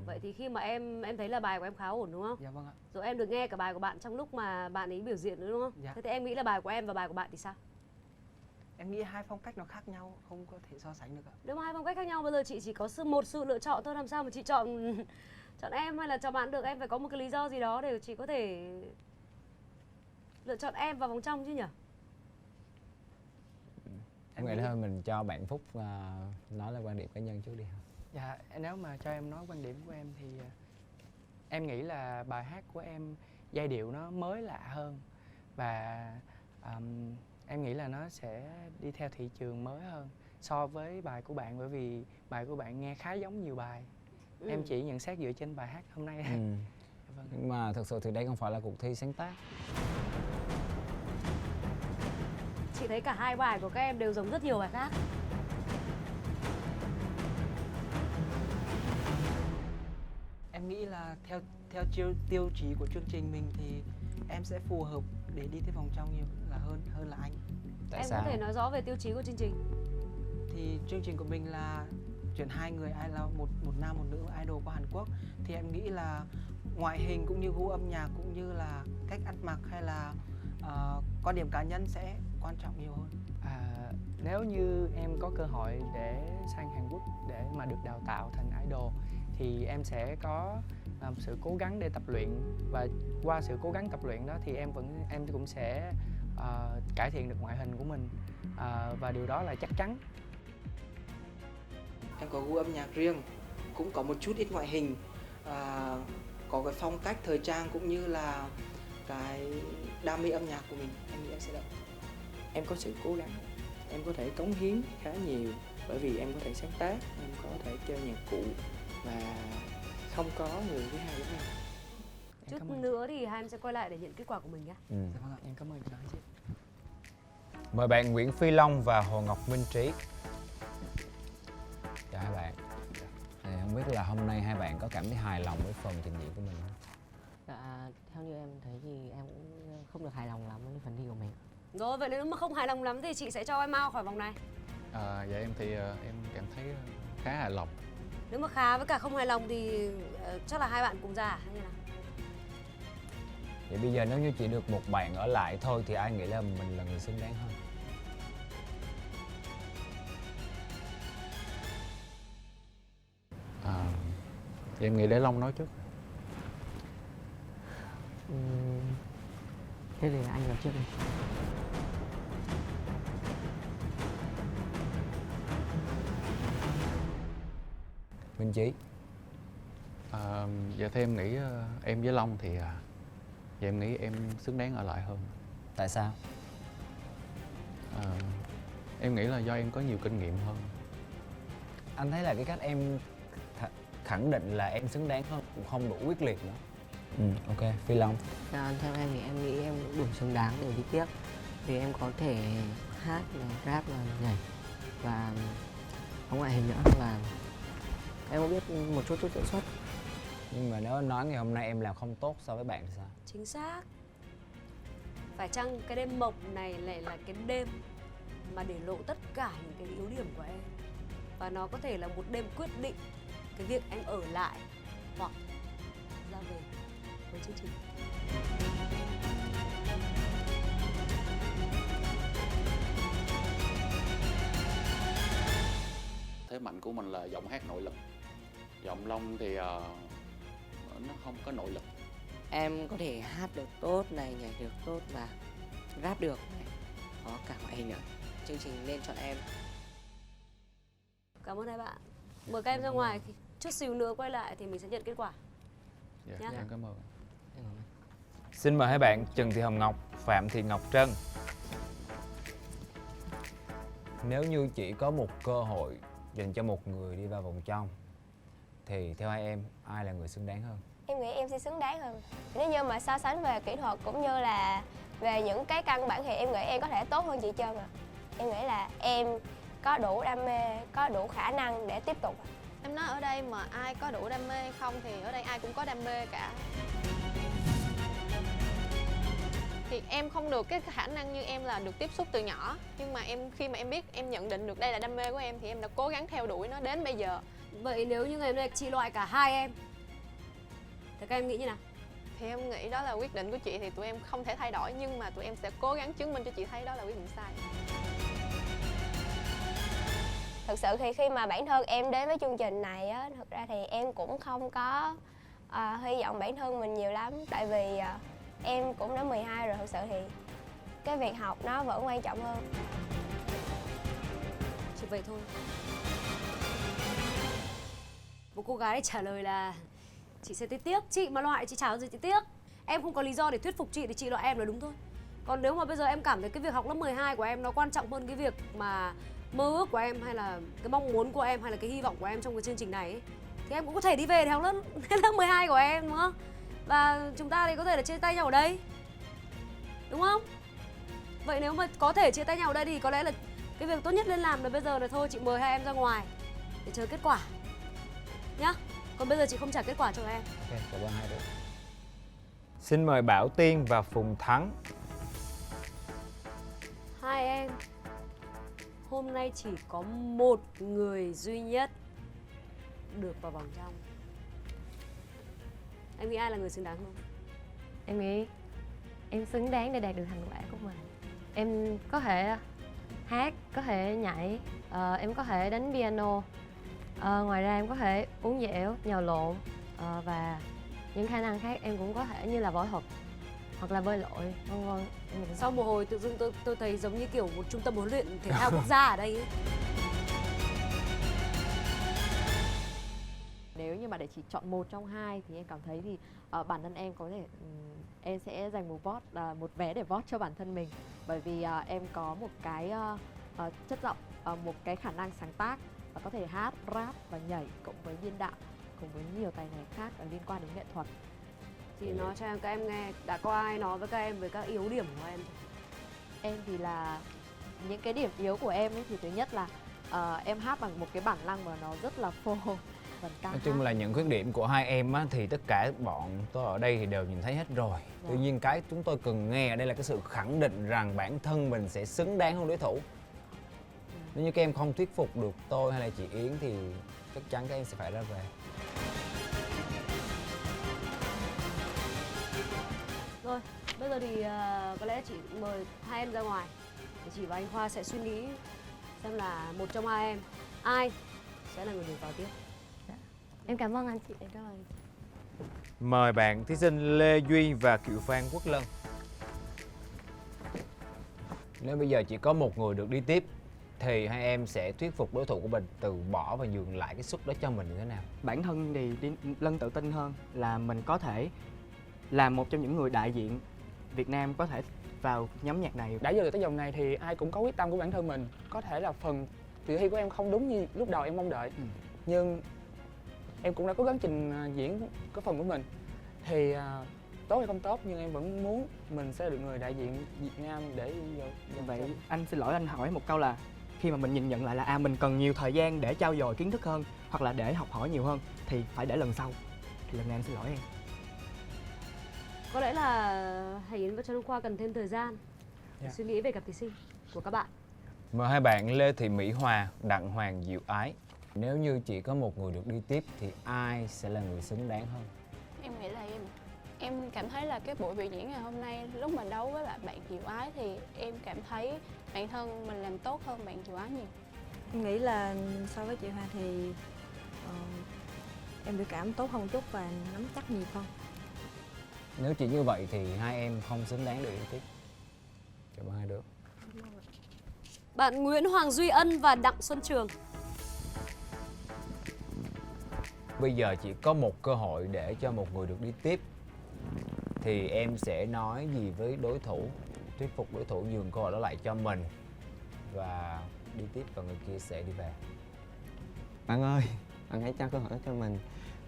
C: Vậy thì khi mà em thấy là bài của em khá ổn đúng không?
X: Dạ vâng ạ.
C: Rồi em được nghe cả bài của bạn trong lúc mà bạn ấy biểu diễn nữa đúng không?
X: Dạ.
C: Thế thì em nghĩ là bài của em và bài của bạn thì sao?
X: Em nghĩ hai phong cách nó khác nhau, không có thể so sánh được ạ.
C: Nếu mà hai phong cách khác nhau, bây giờ chị chỉ có một sự lựa chọn thôi, làm sao mà chị chọn em hay là chọn bạn được? Em phải có một cái lý do gì đó để chị có thể lựa chọn em vào vòng trong chứ nhỉ?
D: Em nghĩ là thôi mình cho bạn Phúc nói là quan điểm cá nhân trước đi.
N: Dạ, nếu mà cho em nói quan điểm của em thì em nghĩ là bài hát của em giai điệu nó mới lạ hơn và em nghĩ là nó sẽ đi theo thị trường mới hơn so với bài của bạn, bởi vì bài của bạn nghe khá giống nhiều bài. Em chỉ nhận xét dựa trên bài hát hôm nay.
D: Vâng. Nhưng mà thực sự thì đây không phải là cuộc thi sáng tác.
C: Chị thấy cả hai bài của các em đều giống rất nhiều bài khác.
X: Em nghĩ là theo tiêu chí của chương trình mình thì em sẽ phù hợp để đi tới vòng trong nhiều là hơn là anh.
D: Tại
C: em
D: sao?
C: có thể nói rõ về tiêu chí của chương trình.
X: Thì chương trình của mình là chuyển hai người ai là một nam một nữ idol của Hàn Quốc, thì em nghĩ là ngoại hình cũng như gu âm nhạc cũng như là cách ăn mặc hay là quan điểm cá nhân sẽ quan trọng nhiều hơn.
N: Nếu như em có cơ hội để sang Hàn Quốc để mà được đào tạo thành idol thì em sẽ có sự cố gắng để tập luyện, và qua sự cố gắng tập luyện đó thì em cũng sẽ cải thiện được ngoại hình của mình, và điều đó là chắc chắn.
R: Em có gu âm nhạc riêng, cũng có một chút ít ngoại hình, có cái phong cách thời trang cũng như là cái đam mê âm nhạc của mình. Em nghĩ em sẽ đậu.
F: Em có sự cố gắng, em có thể cống hiến khá nhiều bởi vì em có thể sáng tác, em có thể chơi nhạc cụ và không có người thứ hai giống em.
C: Chút nữa thì hai em sẽ quay lại để nhận kết quả của mình nhé.
N: Dạ vâng ạ, em cảm ơn chị.
K: Mời bạn Nguyễn Phi Long và Hồ Ngọc Minh Trí.
D: Chào hai bạn. Thì không biết là hôm nay hai bạn có cảm thấy hài lòng với phần trình diễn của mình không?
V: Dạ, theo như em thấy thì em cũng không được hài lòng lắm với phần thi của mình.
C: Rồi, vậy nếu mà không hài lòng lắm thì chị sẽ cho em out khỏi vòng này.
Q: Dạ em thì em cảm thấy khá hài lòng.
C: Nếu mà khá với cả không hài lòng thì chắc là hai bạn cùng ra hay như nào?
D: Vậy bây giờ nếu như chỉ được một bạn ở lại thôi thì ai nghĩ là mình là người xứng đáng hơn?
Q: Vậy em nghĩ để Long nói trước.
V: Thế thì anh nói trước đi.
D: Minh Trí.
Q: Dạ theo em nghĩ em với Long thì dạ em nghĩ em xứng đáng ở lại hơn.
D: Tại sao?
Q: Em nghĩ là do em có nhiều kinh nghiệm hơn.
D: Anh thấy là cái cách em khẳng định là em xứng đáng hơn cũng không đủ quyết liệt nữa. Ok, Phi Long.
V: Theo em thì em nghĩ em cũng đủ xứng đáng để đi tiếp, vì em có thể hát, rap, nhảy và có ngoại hình nữa, và em có biết một chút diễn xuất.
D: Nhưng mà nếu anh nói ngày hôm nay em làm không tốt so với bạn thì sao?
C: Chính xác. Phải chăng cái đêm mộc này lại là cái đêm mà để lộ tất cả những cái yếu điểm của em, và nó có thể là một đêm quyết định cái việc em ở lại hoặc ra về với chương trình.
Q: Thế mạnh của mình là giọng hát nội lực. Giọng Long thì nó không có nội lực.
R: Em có thể hát được tốt này, nhảy được tốt và rap được này, có cả ngoại hình nữa. Chương trình nên chọn em.
C: Cảm ơn hai bạn. Mời các em ra ngoài, chút xíu nữa quay lại thì mình sẽ nhận kết quả.
Q: Dạ, em cảm ơn.
K: Xin mời hai bạn Trần Thị Hồng Ngọc, Phạm Thị Ngọc Trân.
D: Nếu như chỉ có một cơ hội dành cho một người đi vào vòng trong thì theo hai em ai là người xứng đáng hơn?
T: Em nghĩ em sẽ xứng đáng hơn. Nếu như mà so sánh về kỹ thuật cũng như là về những cái căn bản thì em nghĩ em có thể tốt hơn chị Trân ạ. Em nghĩ là em có đủ đam mê, có đủ khả năng để tiếp tục.
U: Em nói ở đây mà ai có đủ đam mê hay không thì ở đây ai cũng có đam mê cả. Thì em không được cái khả năng như em là được tiếp xúc từ nhỏ, nhưng mà khi mà em biết, em nhận định được đây là đam mê của em thì em đã cố gắng theo đuổi nó đến bây giờ.
C: Vậy nếu như ngày hôm nay chị loại cả hai em thì các em nghĩ như nào?
U: Thì em nghĩ đó là quyết định của chị, thì tụi em không thể thay đổi, nhưng mà tụi em sẽ cố gắng chứng minh cho chị thấy đó là quyết định sai.
T: Thực sự thì khi mà bản thân em đến với chương trình này á, thực ra thì em cũng không có hy vọng bản thân mình nhiều lắm. Tại vì em cũng đã 12 rồi, thực sự thì cái việc học nó vẫn quan trọng hơn.
C: Chỉ vậy thôi. Một cô gái trả lời là chị sẽ tiếc. Chị mà loại chị chả có gì chị tiếc. Em không có lý do để thuyết phục chị thì chị loại em là đúng thôi. Còn nếu mà bây giờ em cảm thấy cái việc học lớp 12 của em nó quan trọng hơn cái việc mà mơ ước của em, hay là cái mong muốn của em, hay là cái hy vọng của em trong cái chương trình này ấy, thì em cũng có thể đi về để học lớp 12 của em, đúng không? Và chúng ta thì có thể là chia tay nhau ở đây, đúng không? Vậy nếu mà có thể chia tay nhau ở đây thì có lẽ là cái việc tốt nhất nên làm là bây giờ là thôi chị mời hai em ra ngoài để chờ kết quả nhá. Còn bây giờ chị không trả kết quả cho em.
K: Ok, cảm ơn hai đứa. Xin mời Bảo Tiên và Phùng Thắng.
C: Hai em, hôm nay chỉ có một người duy nhất được vào vòng trong. Em nghĩ ai là người xứng đáng hơn?
V: Em nghĩ em xứng đáng để đạt được thành quả của mình. Em có thể hát, có thể nhảy, em có thể đánh piano. Ngoài ra em có thể uống dẻo, nhào lộn và những khả năng khác em cũng có thể, như là võ thuật hoặc là bơi lội, vân vân.
C: Sau một hồi tự dưng tôi thấy giống như kiểu một trung tâm huấn luyện thể thao quốc gia ở đây ấy.
W: Nếu như mà để chỉ chọn một trong hai thì em cảm thấy thì bản thân em có thể em sẽ dành một vé để vote cho bản thân mình, bởi vì em có một cái chất giọng, một cái khả năng sáng tác và có thể hát, rap và nhảy cộng với biên đạo, cùng với nhiều tài năng khác liên quan đến nghệ thuật.
C: Chị nói cho các em nghe, đã có ai nói với các em về các yếu điểm của em?
W: Em thì là những cái điểm yếu của em ấy thì thứ nhất là em hát bằng một cái bản năng mà nó rất là phô.
K: Nói chung là những khuyết điểm của hai em á, thì tất cả bọn tôi ở đây thì đều nhìn thấy hết rồi. Tuy nhiên cái chúng tôi cần nghe ở đây là cái sự khẳng định rằng bản thân mình sẽ xứng đáng hơn đối thủ. Nếu như các em không thuyết phục được tôi hay là chị Yến thì chắc chắn các em sẽ phải ra về.
C: Rồi, bây giờ thì có lẽ chị mời hai em ra ngoài để chị và anh Khoa sẽ suy nghĩ xem là một trong hai em ai sẽ là người được vào tiếp.
V: Em cảm ơn anh chị rất là.
K: Mời bạn thí sinh Lê Duy và Kiều Phan Quốc Lân. Nếu bây giờ chỉ có một người được đi tiếp thì hai em sẽ thuyết phục đối thủ của mình từ bỏ và nhường lại cái suất đó cho mình như thế nào?
N: Bản thân thì Lân tự tin hơn là mình có thể là một trong những người đại diện Việt Nam có thể vào nhóm nhạc này.
H: Đã vô được tới vòng này thì ai cũng có quyết tâm của bản thân mình. Có thể là phần dự thi của em không đúng như lúc đầu em mong đợi, nhưng em cũng đã cố gắng trình diễn cái phần của mình. Thì tốt hay không tốt nhưng em vẫn muốn mình sẽ được người đại diện Việt Nam để vô.
N: Vậy anh xin lỗi, anh hỏi một câu là khi mà mình nhìn nhận lại là mình cần nhiều thời gian để trau dồi kiến thức hơn hoặc là để học hỏi nhiều hơn thì phải để lần sau, thì lần này anh xin lỗi em.
C: Có lẽ là Hải Yến và Trần Khoa cần thêm thời gian để suy nghĩ về cặp thí sinh của các bạn.
K: Mời hai bạn Lê Thị Mỹ Hòa, Đặng Hoàng Diệu Ái. Nếu như chỉ có một người được đi tiếp thì ai sẽ là người xứng đáng hơn?
U: Em nghĩ là em cảm thấy là cái buổi biểu diễn ngày hôm nay lúc mà đấu với lại bạn Diệu Ái thì em cảm thấy bản thân mình làm tốt hơn bạn Diệu Ái nhiều.
J: Em nghĩ là so với chị Hoa thì em biểu cảm tốt hơn một chút và nắm chắc nhiều hơn.
K: Nếu chỉ như vậy thì hai em không xứng đáng được đi tiếp. Cảm ơn hai đứa.
C: Bạn Nguyễn Hoàng Duy Ân và Đặng Xuân Trường.
K: Bây giờ chỉ có một cơ hội để cho một người được đi tiếp thì em sẽ nói gì với đối thủ, thuyết phục đối thủ nhường cơ hội đó lại cho mình và đi tiếp, và người kia sẽ đi về.
X: Bạn ơi, bạn hãy trao cơ hội cho mình.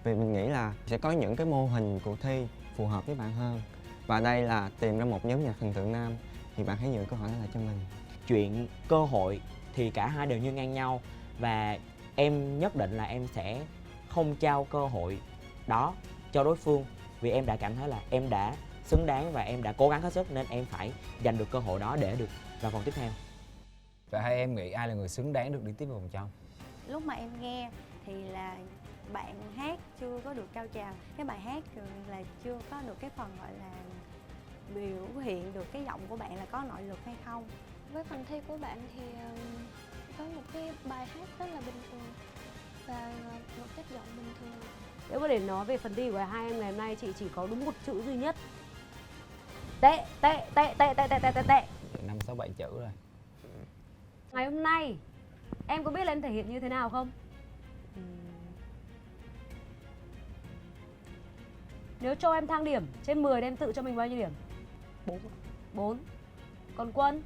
X: Vì mình nghĩ là sẽ có những cái mô hình cuộc thi phù hợp với bạn hơn. Và đây là tìm ra một nhóm nhạc thần tượng nam, thì bạn hãy nhường cơ hội đó lại cho mình.
F: Chuyện cơ hội thì cả hai đều như ngang nhau, và em nhất định là em sẽ không trao cơ hội đó cho đối phương, vì em đã cảm thấy là em đã xứng đáng và em đã cố gắng hết sức, nên em phải giành được cơ hội đó để được vào vòng tiếp theo.
K: Và hai em nghĩ ai là người xứng đáng được đi tiếp vào vòng trong?
I: Lúc mà em nghe thì là bạn hát chưa có được cao trào, cái bài hát là chưa có được cái phần gọi là biểu hiện được cái giọng của bạn là có nội lực hay không.
G: Với phần thi của bạn thì có một cái bài hát rất là bình thường và một chất giọng bình thường.
C: Nếu mà để nói về phần thi của hai em ngày hôm nay, chị chỉ có đúng một chữ duy nhất. Tệ.
K: 5, 6, 7 chữ rồi.
C: Ngày hôm nay em có biết là em thể hiện như thế nào không? Nếu cho em thang điểm trên 10 thì em tự cho mình bao nhiêu điểm? 4. Còn Quân?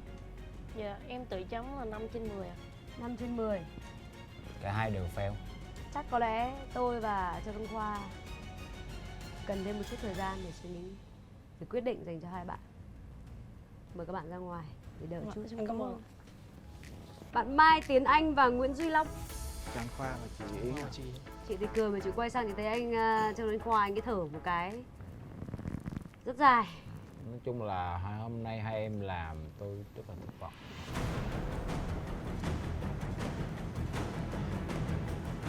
M: Dạ, em tự chấm là 5/10 ạ.
C: 5/10.
K: Cả hai đều fail.
C: Chắc có lẽ tôi và Trần Văn Khoa cần thêm một chút thời gian để suy nghĩ, để quyết định dành cho hai bạn. Mời các bạn ra ngoài để đợi chút.
M: Em cảm ơn.
C: Bạn Mai Tiến Anh và Nguyễn Duy Long.
O: Trần Khoa và chị Yến.
C: Chị thì cười mà chị quay sang thì thấy anh Trần Văn Khoa, anh cái thở một cái rất dài.
K: Nói chung là hôm nay hai em làm tôi rất là thất vọng.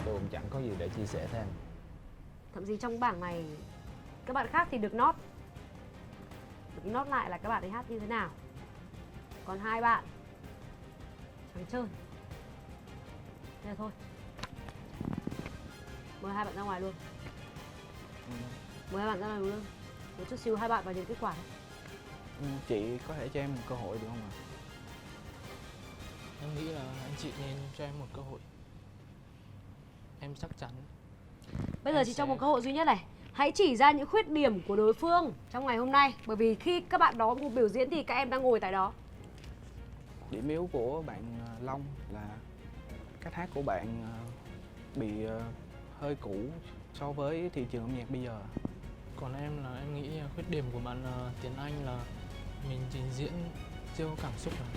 K: Tôi cũng chẳng có gì để chia sẻ thêm.
C: Thậm chí trong bảng này các bạn khác thì được nót lại là các bạn ấy hát như thế nào. Còn hai bạn trắng trơn. Thế là thôi. Mời hai bạn ra ngoài luôn. Mời hai bạn ra ngoài luôn. Một chút xíu hai bạn vào nhìn kết quả.
O: Chị có thể cho em một cơ hội được không ạ?
P: Em nghĩ là anh chị nên cho em một cơ hội. Em chắc chắn.
C: Bây giờ chị cho một cơ hội duy nhất này. Hãy chỉ ra những khuyết điểm của đối phương trong ngày hôm nay. Bởi vì khi các bạn đó một biểu diễn thì các em đang ngồi tại đó.
O: Điểm yếu của bạn Long là cách hát của bạn bị hơi cũ so với thị trường âm nhạc bây giờ.
P: Còn em là em nghĩ khuyết điểm của bạn Tiến Anh là mình trình diễn chưa có cảm xúc rồi.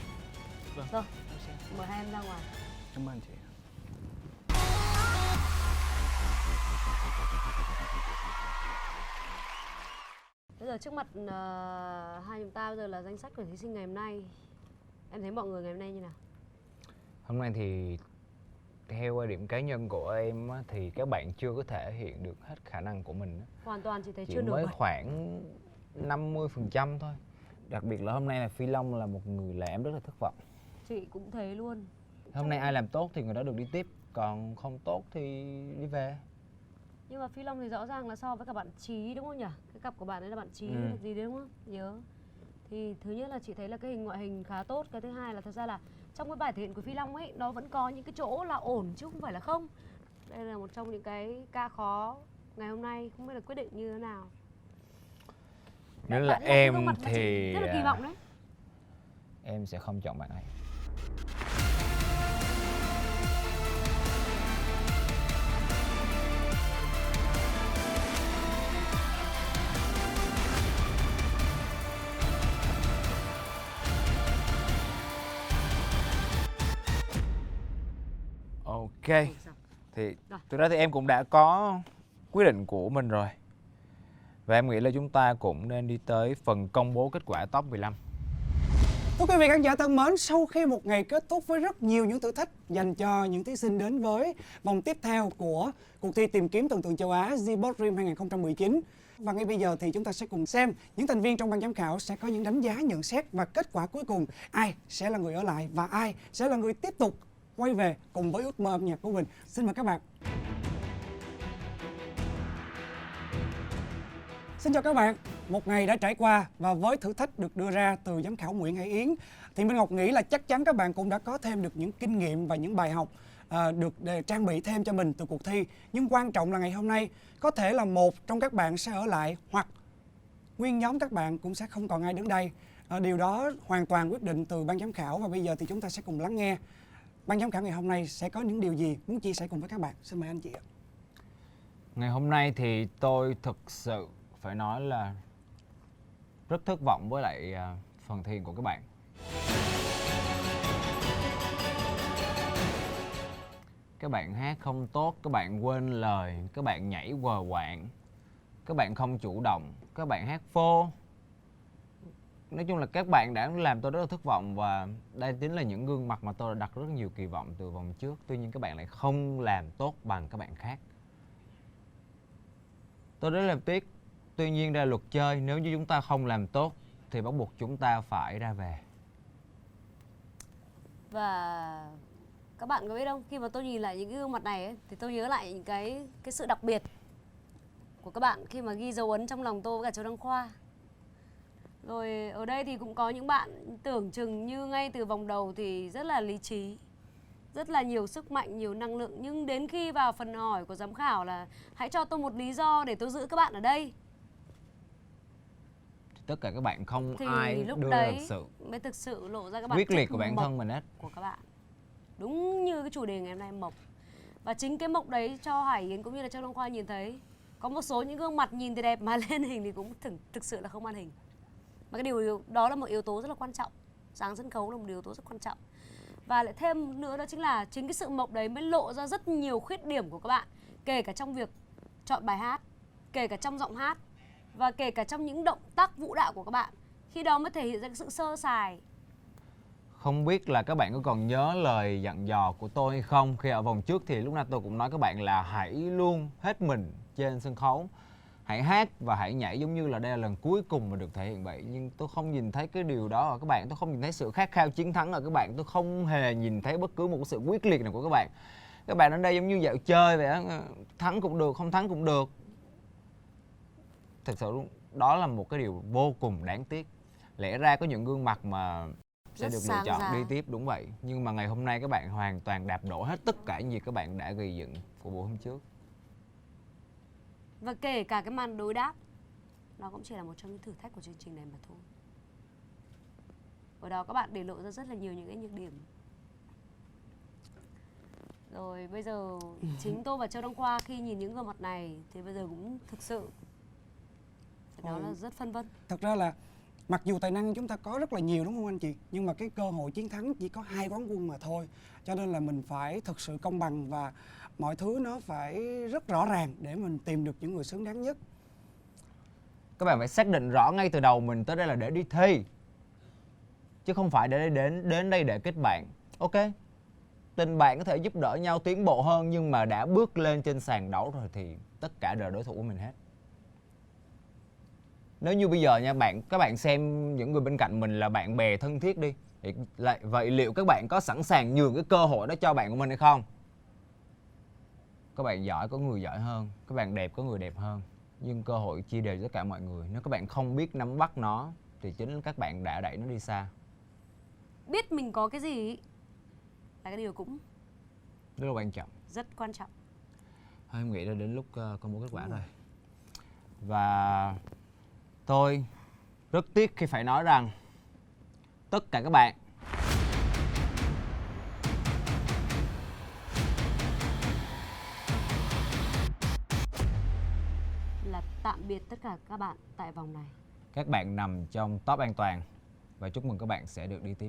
P: Vâng.
C: Rồi, mời hai em ra ngoài.
O: Cảm ơn chị.
C: Bây giờ trước mặt hai chúng ta bây giờ là danh sách của thí sinh ngày hôm nay. Em thấy mọi người ngày hôm nay như nào?
K: Hôm nay thì theo quan điểm cá nhân của em á, thì các bạn chưa có thể hiện được hết khả năng của mình.
C: Hoàn toàn chị thấy
K: Chỉ
C: chưa nổi
K: mới
C: bật.
K: khoảng 50% thôi. Đặc biệt là hôm nay là Phi Long là một người làm em rất là thất vọng.
C: Chị cũng thế luôn.
K: Hôm nay ai làm tốt thì người đó được đi tiếp, còn không tốt thì đi về.
C: Nhưng mà Phi Long thì rõ ràng là so với cả bạn Trí đúng không nhỉ? Cái cặp của bạn ấy là bạn Trí là gì đấy đúng không? Nhớ. Thì thứ nhất là chị thấy là cái hình ngoại hình khá tốt. Cái thứ hai là thật ra là trong cái bài thể hiện của Phi Long ấy, nó vẫn có những cái chỗ là ổn chứ không phải là không. Đây là một trong những cái ca khó ngày hôm nay, không biết là quyết định như thế nào.
K: Nếu là em thì
C: rất là kỳ vọng đấy.
K: Em sẽ không chọn bạn ấy.
Y: Ok. Thì thực ra thì em cũng đã có quyết định của mình rồi. Và em nghĩ là chúng ta cũng nên đi tới phần công bố kết quả top 15.
Z: Thưa quý vị khán giả thân mến, sau khi một ngày kết thúc với rất nhiều những thử thách dành cho những thí sinh đến với vòng tiếp theo của cuộc thi tìm kiếm thần tượng châu Á Zbox Dream 2019. Và ngay bây giờ thì chúng ta sẽ cùng xem những thành viên trong ban giám khảo sẽ có những đánh giá, nhận xét và kết quả cuối cùng. Ai sẽ là người ở lại và ai sẽ là người tiếp tục quay về cùng với ước mơ âm nhạc của mình. Xin mời các bạn. Xin chào các bạn, một ngày đã trải qua và với thử thách được đưa ra từ giám khảo Nguyễn Hải Yến thì Minh Ngọc nghĩ là chắc chắn các bạn cũng đã có thêm được những kinh nghiệm và những bài học được trang bị thêm cho mình từ cuộc thi. Nhưng quan trọng là ngày hôm nay có thể là một trong các bạn sẽ ở lại hoặc nguyên nhóm các bạn cũng sẽ không còn ai đứng đây. Điều đó hoàn toàn quyết định từ ban giám khảo và bây giờ thì chúng ta sẽ cùng lắng nghe ban giám khảo ngày hôm nay sẽ có những điều gì muốn chia sẻ cùng với các bạn. Xin mời anh chị ạ.
K: Ngày hôm nay thì tôi thực sự phải nói là rất thất vọng với lại phần thi của các bạn. Các bạn hát không tốt, các bạn quên lời, các bạn nhảy quờ quạng, các bạn không chủ động, các bạn hát phô. nói chung là các bạn đã làm tôi rất là thất vọng, và đây chính là những gương mặt mà tôi đã đặt rất nhiều kỳ vọng từ vòng trước. Tuy nhiên các bạn lại không làm tốt bằng các bạn khác. Tôi rất là tiếc. Tuy nhiên đây là luật chơi, nếu như chúng ta không làm tốt thì bắt buộc chúng ta phải ra về.
C: Và các bạn có biết không, khi mà tôi nhìn lại những cái gương mặt này ấy, thì tôi nhớ lại những cái sự đặc biệt của các bạn khi mà ghi dấu ấn trong lòng tôi với cả Châu Đăng Khoa. Rồi ở đây thì cũng có những bạn tưởng chừng như ngay từ vòng đầu thì rất là lý trí, rất là nhiều sức mạnh, nhiều năng lượng. Nhưng đến khi vào phần hỏi của giám khảo là hãy cho tôi một lý do để tôi giữ các bạn ở đây,
K: Tất cả các bạn không
C: thì
K: ai
C: lúc
K: đưa ra
C: đấy
K: được sự
C: mới thực sự lộ ra các bạn
K: quyết liệt
C: chất
K: của bản
C: mộc
K: thân mình hết.
C: của các bạn. Đúng như cái chủ đề ngày hôm nay, mộc. Và chính cái mộc đấy cho Hải Yến cũng như là Châu Đăng Khoa nhìn thấy có một số những gương mặt nhìn thì đẹp mà lên hình thì cũng thực sự là không ăn hình. Mà cái điều đó là một yếu tố rất là quan trọng. Dáng sân khấu là một yếu tố rất quan trọng. Và lại thêm nữa đó chính là chính cái sự mộc đấy mới lộ ra rất nhiều khuyết điểm của các bạn, kể cả trong việc chọn bài hát, kể cả trong giọng hát, và kể cả trong những động tác vũ đạo của các bạn. Khi đó mới thể hiện ra cái sự sơ sài.
K: Không biết là các bạn có còn nhớ lời dặn dò của tôi hay không? Khi ở vòng trước thì lúc nào tôi cũng nói các bạn là hãy luôn hết mình trên sân khấu. Hãy hát và hãy nhảy giống như là đây là lần cuối cùng mà được thể hiện vậy. Nhưng tôi không nhìn thấy cái điều đó ở các bạn. Tôi không nhìn thấy sự khát khao chiến thắng ở các bạn. Tôi không hề nhìn thấy bất cứ một sự quyết liệt nào của các bạn. Các bạn ở đây giống như dạo chơi vậy á. Thắng cũng được, không thắng cũng được. Thật sự luôn, đó là một cái điều vô cùng đáng tiếc. Lẽ ra có những gương mặt mà sẽ
C: Rất
K: được lựa
C: sáng
K: chọn
C: giá.
K: đi tiếp, đúng vậy. Nhưng mà ngày hôm nay các bạn hoàn toàn đạp đổ hết tất cả những gì các bạn đã gây dựng của buổi hôm trước.
C: Và kể cả cái màn đối đáp, nó cũng chỉ là một trong những thử thách của chương trình này mà thôi. Ở đó các bạn để lộ ra rất là nhiều những cái nhược điểm. Rồi bây giờ chính tôi và Châu Đăng Khoa khi nhìn những gương mặt này thì bây giờ cũng thực sự phải nói là rất phân vân.
Z: Thật ra là mặc dù tài năng chúng ta có rất là nhiều, đúng không anh chị? Nhưng mà cái cơ hội chiến thắng chỉ có 2 quán quân mà thôi. Cho nên là mình phải thực sự công bằng và mọi thứ nó phải rất rõ ràng để mình tìm được những người xứng đáng nhất.
K: Các bạn phải xác định rõ ngay từ đầu mình tới đây là để đi thi, chứ không phải để đến đây để kết bạn. Ok, tình bạn có thể giúp đỡ nhau tiến bộ hơn, nhưng mà đã bước lên trên sàn đấu rồi thì tất cả đều là đối thủ của mình hết. Nếu như bây giờ nha các bạn xem những người bên cạnh mình là bạn bè thân thiết đi, thì vậy liệu các bạn có sẵn sàng nhường cái cơ hội đó cho bạn của mình hay không? Các bạn giỏi có người giỏi hơn, các bạn đẹp có người đẹp hơn, nhưng cơ hội chia đều cho tất cả mọi người. Nếu các bạn không biết nắm bắt nó thì chính các bạn đã đẩy nó đi xa.
C: Biết mình có cái gì là cái điều cũng
K: Rất là quan trọng.
C: rất quan trọng.
K: Thôi em nghĩ là đến lúc công bố kết quả rồi. Và tôi rất tiếc khi phải nói rằng tất cả các bạn
C: Là tạm biệt tất cả các bạn tại vòng này.
K: các bạn nằm trong top an toàn và chúc mừng các bạn sẽ được đi tiếp.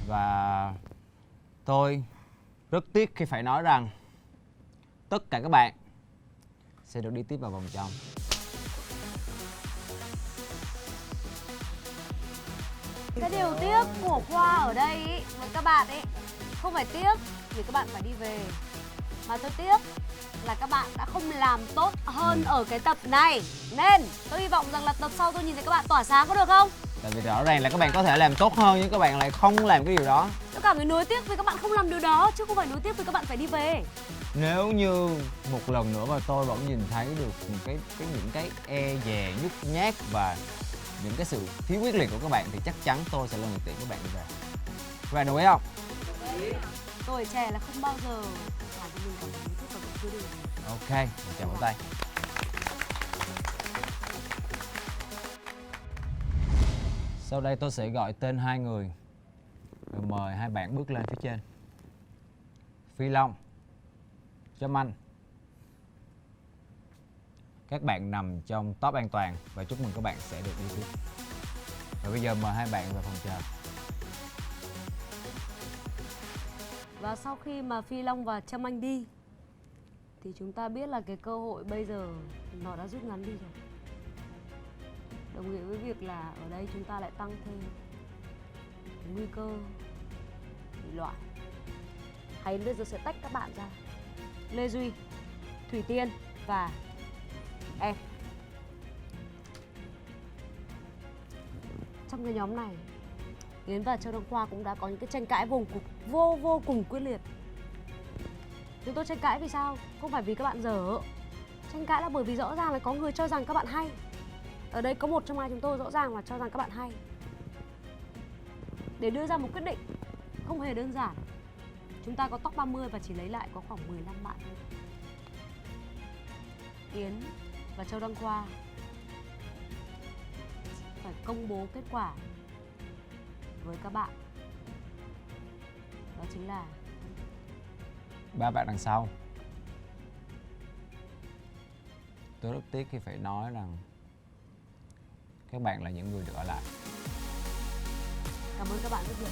K: Và tôi rất tiếc khi phải nói rằng tất cả các bạn sẽ được đi tiếp vào vòng trong.
C: Cái điều tiếc của Khoa ở đây ý, với các bạn ấy không phải tiếc vì các bạn phải đi về, mà tôi tiếc là các bạn đã không làm tốt hơn ở cái tập này. Nên tôi hy vọng rằng là tập sau tôi nhìn thấy các bạn tỏa sáng, có được không?
K: Tại vì rõ ràng là các bạn có thể làm tốt hơn nhưng các bạn lại không làm cái điều đó.
C: Tôi cảm thấy nuối tiếc vì các bạn không làm điều đó, chứ không phải nuối tiếc vì các bạn phải đi về.
K: Nếu như một lần nữa mà tôi vẫn nhìn thấy được những cái e dè nhút nhát và những cái sự thiếu quyết liệt của các bạn thì chắc chắn tôi sẽ là người tiễn các bạn đi về. Các bạn đồng ý không?
C: Tuổi trẻ là không bao giờ làm cho mình cảm thấy nuối tiếc và vẫn cứ đi.
K: Ok, một tràng vỗ tay. Sau đây tôi sẽ gọi tên 2 người rồi mời hai bạn bước lên phía trên. Phi Long, Trâm Anh, các bạn nằm trong top an toàn và chúc mừng các bạn sẽ được đi tiếp. Và bây giờ mời hai bạn vào phòng chờ.
C: Và sau khi mà Phi Long và Trâm Anh đi thì chúng ta biết là cái cơ hội bây giờ nó đã rút ngắn đi rồi. Đồng nghĩa với việc là ở đây chúng ta lại tăng thêm cái nguy cơ bị loại. Hay bây giờ sẽ tách các bạn ra. Lê Duy, Thủy Tiên và em. Trong cái nhóm này, Yến và Châu Đăng Khoa cũng đã có những cái tranh cãi vô cùng quyết liệt. Chúng tôi tranh cãi vì sao? Không phải vì các bạn dở. Tranh cãi là bởi vì rõ ràng là có người cho rằng các bạn hay. Ở đây có một trong hai chúng tôi rõ ràng là cho rằng các bạn hay. Để đưa ra một quyết định không hề đơn giản. Chúng ta có top 30 và chỉ lấy lại có khoảng 15 bạn thôi. Yến và Châu Đăng Khoa phải công bố kết quả với các bạn. Đó chính là
D: 3 bạn đằng sau. Tôi rất tiếc khi phải nói rằng các bạn là những người được ở lại.
C: Cảm ơn các bạn rất nhiều.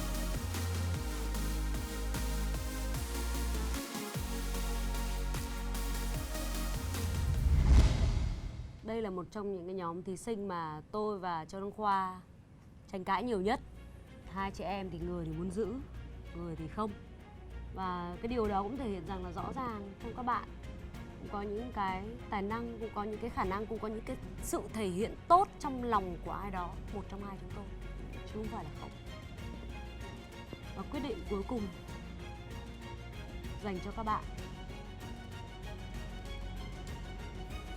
C: Đây là một trong những cái nhóm thí sinh mà tôi và Châu Đăng Khoa tranh cãi nhiều nhất. Hai chị em thì người thì muốn giữ, người thì không. Và cái điều đó cũng thể hiện rằng là rõ ràng trong các bạn cũng có những cái tài năng, cũng có những cái khả năng, cũng có những cái sự thể hiện tốt trong lòng của ai đó, một trong hai chúng tôi, chứ không phải là không. Và quyết định cuối cùng dành cho các bạn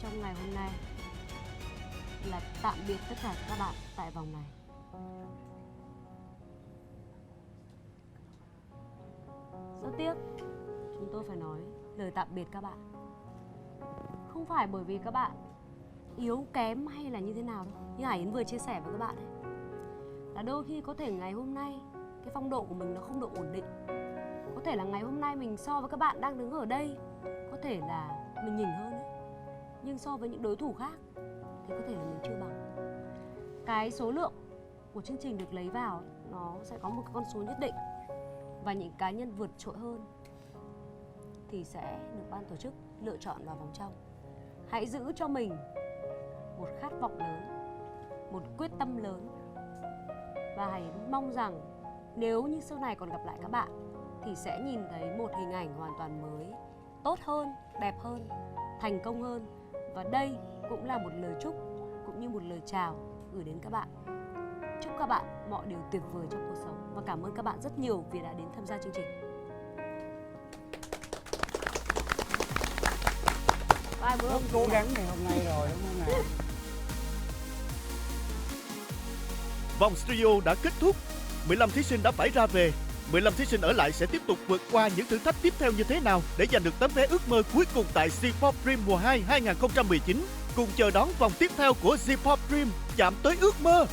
C: trong ngày hôm nay là tạm biệt tất cả các bạn tại vòng này. Rất tiếc, chúng tôi phải nói lời tạm biệt các bạn. Không phải bởi vì các bạn yếu kém hay là như thế nào đâu. Như Hải Yến vừa chia sẻ với các bạn ấy, là đôi khi có thể ngày hôm nay cái phong độ của mình nó không được ổn định. Có thể là ngày hôm nay mình so với các bạn đang đứng ở đây, có thể là mình nhỉnh hơn ấy. Nhưng so với những đối thủ khác thì có thể là mình chưa bằng. Cái số lượng của chương trình được lấy vào nó sẽ có một cái con số nhất định. Và những cá nhân vượt trội hơn thì sẽ được ban tổ chức lựa chọn vào vòng trong. Hãy giữ cho mình một khát vọng lớn, một quyết tâm lớn. Và hãy mong rằng nếu như sau này còn gặp lại các bạn thì sẽ nhìn thấy một hình ảnh hoàn toàn mới, tốt hơn, đẹp hơn, thành công hơn. Và đây cũng là một lời chúc cũng như một lời chào gửi đến các bạn. Chúc các bạn mọi điều tuyệt vời trong cuộc sống và cảm ơn các bạn rất nhiều vì đã đến tham gia chương trình.
Z: Rất cố gắng ngày hôm nay rồi đúng không nào?
A: Vòng studio đã kết thúc. 15 thí sinh đã phải ra về. 15 thí sinh ở lại sẽ tiếp tục vượt qua những thử thách tiếp theo như thế nào để giành được tấm vé ước mơ cuối cùng tại Z-Pop Dream mùa 2 2019. Cùng chờ đón vòng tiếp theo của Z-Pop Dream chạm tới ước mơ.